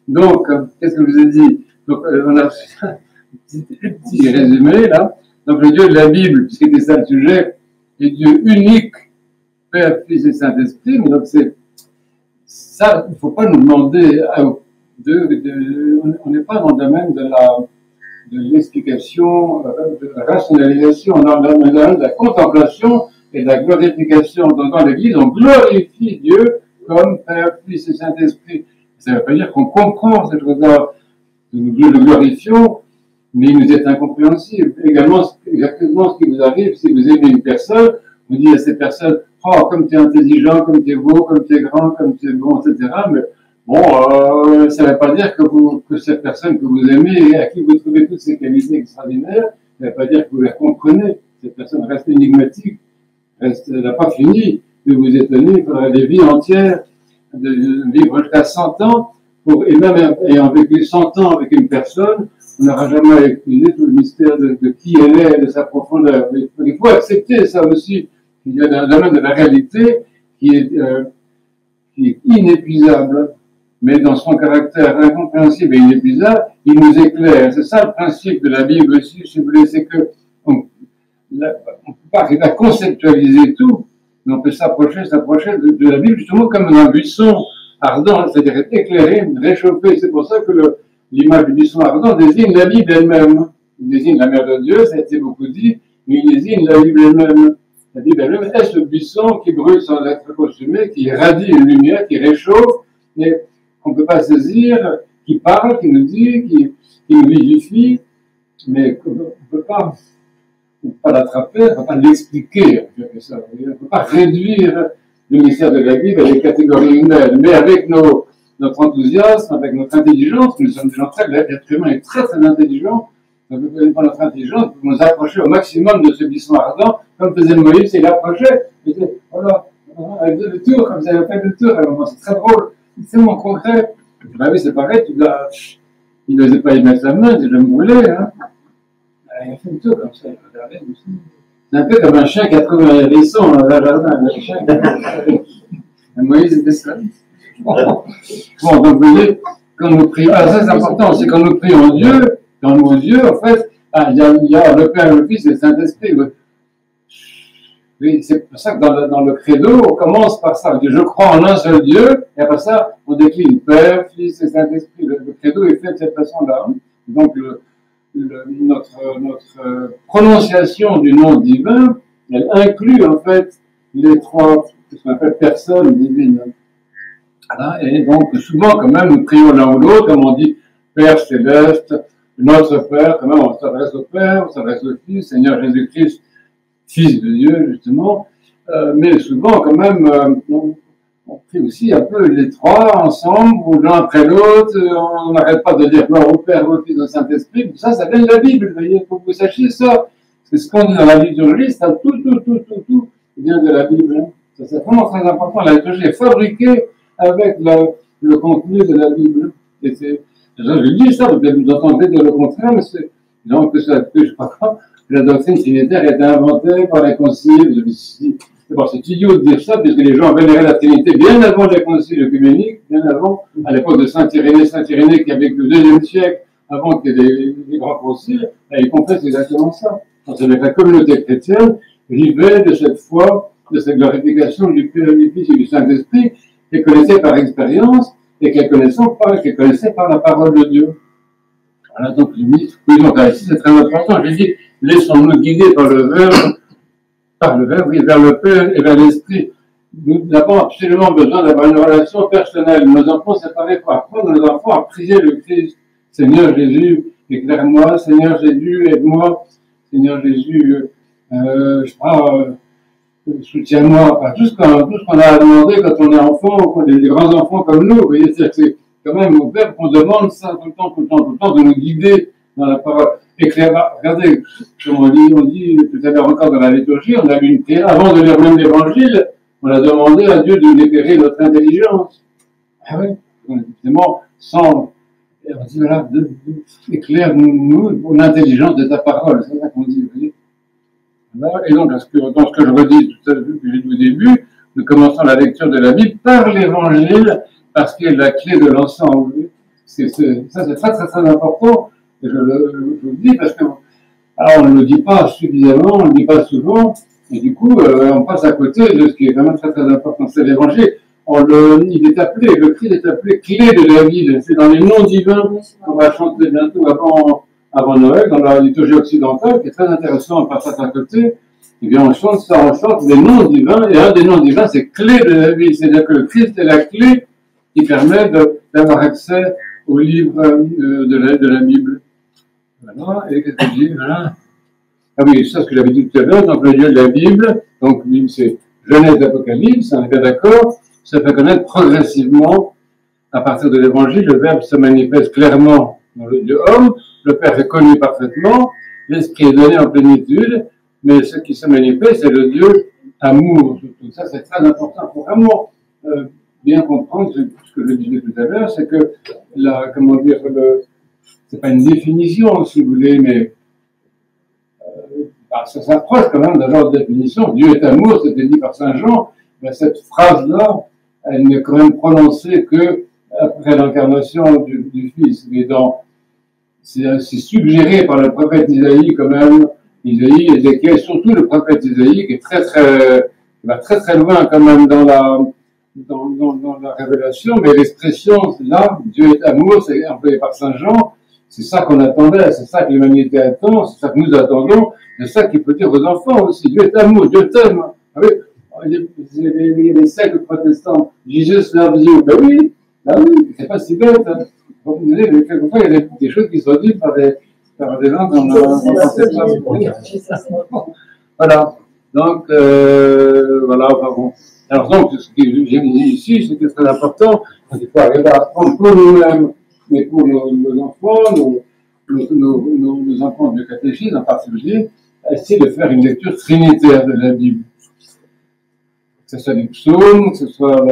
Donc, qu'est-ce que je vous ai dit? Donc, on a un petit résumé là. Donc, le Dieu de la Bible, puisque c'est ça le sujet, est Dieu unique, Père, Fils et Saint-Esprit. Mais donc, c'est ça, il ne faut pas nous demander. On n'est pas dans le domaine de l'explication, de la rationalisation, on est dans le domaine de la contemplation et de la glorification. Donc, dans l'Église, on glorifie Dieu comme Père, Fils et Saint-Esprit. Ça ne veut pas dire qu'on comprend cette chose-là. Nous le glorifions, mais il nous est incompréhensible. Également, exactement ce qui vous arrive, si vous aimez une personne, vous dites à cette personne, oh, comme tu es intelligent, comme tu es beau, comme tu es grand, comme tu es bon, etc. Mais bon, ça ne veut pas dire que cette personne que vous aimez et à qui vous trouvez toutes ces qualités extraordinaires, ça ne veut pas dire que vous les comprenez. cette personne reste énigmatique, elle n'a pas fini de vous étonner, il faudrait des vies entières, de vivre jusqu'à 100 ans, et même ayant vécu 100 ans avec une personne, on n'aura jamais épuisé tout le mystère de qui elle est, de sa profondeur. Il faut accepter ça aussi. Il y a un domaine de la réalité qui est inépuisable, mais dans son caractère incompréhensible et inépuisable, il nous éclaire. C'est ça le principe de la Bible aussi, si vous voulez, c'est que on ne peut pas arriver à conceptualiser tout, mais on peut s'approcher de la Bible justement comme d'un buisson ardent, c'est-à-dire être éclairé, réchauffé. C'est pour ça que l'image du buisson ardent désigne la Bible elle-même. Il désigne la mère de Dieu, ça a été beaucoup dit, mais il désigne la Bible elle-même. La Bible elle-même est ce buisson qui brûle sans être consumé, qui irradie une lumière, qui réchauffe, mais qu'on ne peut pas saisir, qui parle, qui nous dit, qui nous vivifie, mais on ne peut pas l'attraper, on ne peut pas l'expliquer. On ne peut pas réduire le mystère de la Bible à des catégories humaines, mais avec notre enthousiasme, avec notre intelligence, nous sommes des gens l'être humain est très très intelligent, donc par notre intelligence, nous nous approcher au maximum de ce buisson ardent, comme faisait Moïse, il approchait, il disait, voilà, elle faisait le tour, comme ça, elle a fait le tour, alors c'est très drôle, c'est tellement concret. Ben oui, c'est pareil, il n'osait pas y mettre la main, il le brûlait, hein. Il a fait le tour comme ça, il regardait aussi. C'est un peu comme un chien qui a trouvé un hérisson dans un jardin, le chien. Et Moïse était ça. Bon, donc vous voyez, quand nous prions, ça c'est important, c'est quand nous prions Dieu, dans nos yeux, en fait, il y a le Père, le Fils et le Saint-Esprit. Oui, c'est pour ça que dans le credo, on commence par ça. On dit, je crois en un seul Dieu, et après ça, on décline Père, Fils et Saint-Esprit. Le credo est fait de cette façon-là. Donc, notre prononciation du nom divin, elle inclut en fait les trois, ce qu'on appelle personnes divines. Voilà. Et donc, souvent, quand même, nous prions l'un ou l'autre, comme on dit Père céleste, notre Père, quand même, on s'adresse au Père, on s'adresse au Fils, Seigneur Jésus-Christ, Fils de Dieu, justement, mais souvent, quand même, on prie aussi un peu les trois ensemble, ou l'un après l'autre, on n'arrête pas de dire gloire au Père, au Fils, au Saint-Esprit, ça vient de la Bible, vous voyez, il faut que vous sachiez ça. C'est ce qu'on dit dans la liturgie, ça, tout vient de la Bible. Hein. Ça, c'est vraiment très important, la liturgie est fabriquée avec le contenu de la Bible. Et je dis ça, vous entendez dire le contraire, mais c'est, donc, je sais pas quoi, la doctrine trinitaire est inventée par les conciles. Bon, c'est idiot de dire ça, puisque les gens vénéraient la Trinité bien avant les conciles œcuméniques, bien avant, à l'époque de Saint-Irénée qui a vécu le deuxième siècle, avant qu'il y ait des grands conciles, et ils comprennent exactement ça. Donc, c'est que la communauté chrétienne vivait de cette foi, de cette glorification du Père, du Fils et du Saint-Esprit, qu'elle connaissait par expérience, et qu'elle connaissait par la parole de Dieu. Voilà, donc, oui, donc là, ici, c'est très important. J'ai dit, laissons-nous guider par le Verbe, oui, vers le Père et vers l'Esprit. Nous avons absolument besoin d'avoir une relation personnelle. Nos enfants séparés pour apprendre nos enfants à prier le Christ. Seigneur Jésus, éclaire-moi. Seigneur Jésus, aide-moi. Seigneur Jésus, soutiens-moi. Enfin, tout ce qu'on a à demander quand on est enfant, ou quand des grands enfants comme nous, vous voyez, c'est quand même au Père qu'on demande ça tout le temps, de nous guider dans la parole. Regardez, comme on dit tout à l'heure encore dans la liturgie, on a eu une prière, avant de lire même l'évangile, on a demandé à Dieu de nous éclairer notre intelligence. Ah oui, justement, on dit, voilà, éclaire-nous pour l'intelligence de ta parole, c'est ça qu'on dit, vous voyez. Voilà. Et donc, dans ce que je redis tout à l'heure, que j'ai dit au début, nous commençons la lecture de la Bible par l'évangile, parce qu'il est la clé de l'ensemble. Ça, c'est très, très, très important. Et je le dis parce que, alors on ne le dit pas suffisamment, on ne le dit pas souvent, et du coup, on passe à côté de ce qui est quand même très, très important. C'est l'évangile. Il est appelé, le Christ est appelé clé de la vie. C'est dans les noms divins qu'on va chanter bientôt avant Noël, dans la liturgie occidentale, qui est très intéressant, on passe à côté. Eh bien, on chante les noms divins, et un des noms divins, c'est clé de la vie. C'est-à-dire que le Christ est la clé qui permet d'avoir accès au livre de la Bible. Voilà, et qu'est-ce que je dis, voilà. Ah oui, ça, ce que j'avais dit tout à l'heure, donc le Dieu de la Bible, donc c'est Genèse d'Apocalypse, on est bien d'accord, ça fait connaître progressivement, à partir de l'Évangile, le Verbe se manifeste clairement dans le Dieu homme, le Père est connu parfaitement, l'Esprit est donné en plénitude, mais ce qui se manifeste, c'est le Dieu amour. Tout ça, c'est très important pour vraiment bien comprendre ce que je disais tout à l'heure, c'est que comment dire, c'est pas une définition, si vous voulez, mais ça s'approche quand même d'un genre de définition. Dieu est amour, c'était dit par Saint Jean, mais cette phrase-là, elle n'est quand même prononcée que après l'incarnation du Fils. Mais c'est suggéré par le prophète Isaïe quand même. Isaïe, Ézéchiel, surtout le prophète Isaïe, qui est qui va très très loin quand même dans la révélation, mais l'expression là, Dieu est amour, c'est employé par Saint Jean, c'est ça qu'on attendait, c'est ça que l'humanité attend, c'est ça que nous attendons, c'est ça qu'il faut dire aux enfants aussi, Dieu est amour, Dieu t'aime. Les siècles protestants, Jesus loves you, ben oui, c'est pas si bête. Hein. Quelquefois, il y a des choses qui sont dites par des gens qu'on ne sait pas. Voilà. Donc, voilà, bon. Alors, donc, ce que j'ai dit ici, c'est que c'est très important. Il faut arriver à apprendre pour nous-mêmes, mais pour nos enfants, nos enfants de catéchisme en particulier, essayer de faire une lecture trinitaire de la Bible. Que ce soit les psaumes, que ce soit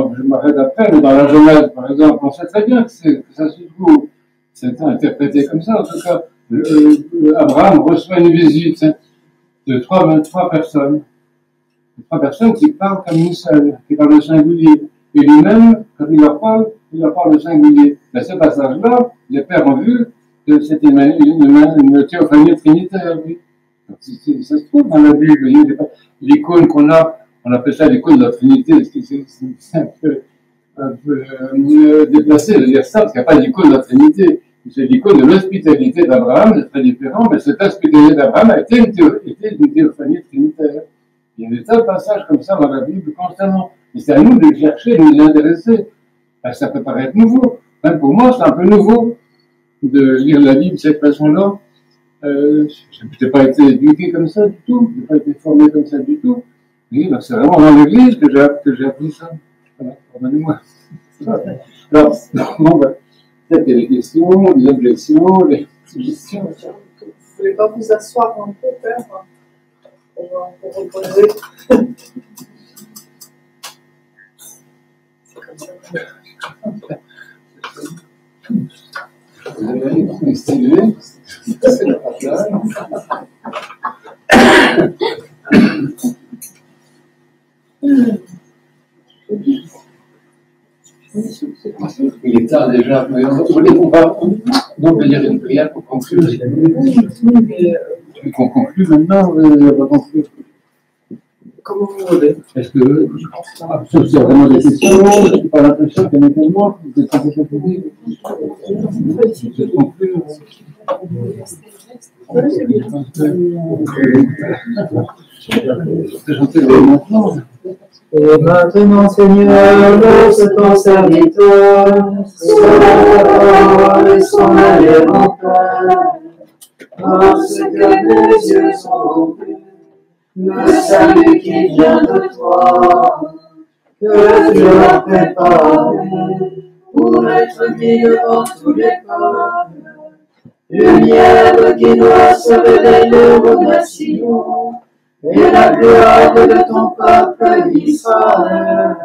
je m'arrête après, mais dans la Genèse, par exemple, on sait très bien que ça se trouve, c'est interprété comme ça. En tout cas, Abraham reçoit une visite de trois personnes. Trois personnes qui parlent comme une seule, qui parlent au singulier. Et lui-même, quand il leur parle au singulier. Dans ce passage-là, les pères ont vu que c'était une théophanie trinitaire, oui. Ça se trouve dans la Bible. L'icône qu'on a, on appelle ça l'icône de la Trinité, c'est un peu déplacé de dire ça, parce qu'il n'y a pas d'icône de la Trinité. C'est l'icône de l'hospitalité d'Abraham, c'est très différent, mais cette hospitalité d'Abraham a été une théophanie trinitaire. Il y a des tas de passages comme ça dans la Bible constamment. Et c'est à nous de chercher, de nous y intéresser. Ça peut paraître nouveau. Même pour moi, c'est un peu nouveau de lire la Bible de cette façon-là. Je n'ai pas été éduqué comme ça du tout, je n'ai pas été formé comme ça du tout. Oui, ben c'est vraiment dans l'église que j'ai appris ça. Voilà, pardonnez-moi. Alors, bon, ben, peut-être qu'il y a des questions, des objections, des suggestions. Vous ne voulez pas vous asseoir un peu, Père, pour reposer? Vous avez estimé, c'est la partage. Il est tard déjà, mais on va dire une prière pour conclure. Oui, qu'on conclue maintenant, on va conclure. Comment vous voulez? Est-ce que, sauf s'il y a vraiment des questions, je n'ai pas l'impression qu'il y en a tellement, vous êtes un peu fatigué. Je vais conclure. Et maintenant, Seigneur, laisse ton serviteur sur la parole et son aller en paix, parce que mes yeux sont vus, le salut qui vient de toi, que Dieu a préparé pour être mis devant tous les peuples, lumière qui doit se révéler aux nations, et la gloire de ton peuple Israël.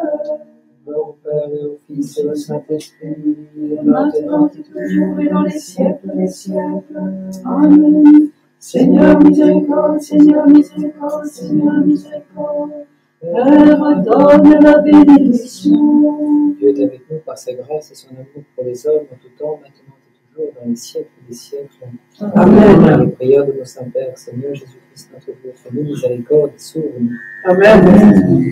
Au Père et au Fils et au Saint-Esprit, maintenant et toujours et dans les siècles des siècles. Amen. Seigneur miséricorde, Seigneur miséricorde, Seigneur miséricorde. Père, donne la bénédiction. Dieu est avec nous par sa grâce et son amour pour les hommes en tout temps, maintenant et toujours, dans les siècles des siècles. Amen. Les prières de nos saints pères, Seigneur Jésus-Christ, notre Dieu, fais-nous miséricorde et sauve-nous. Amen.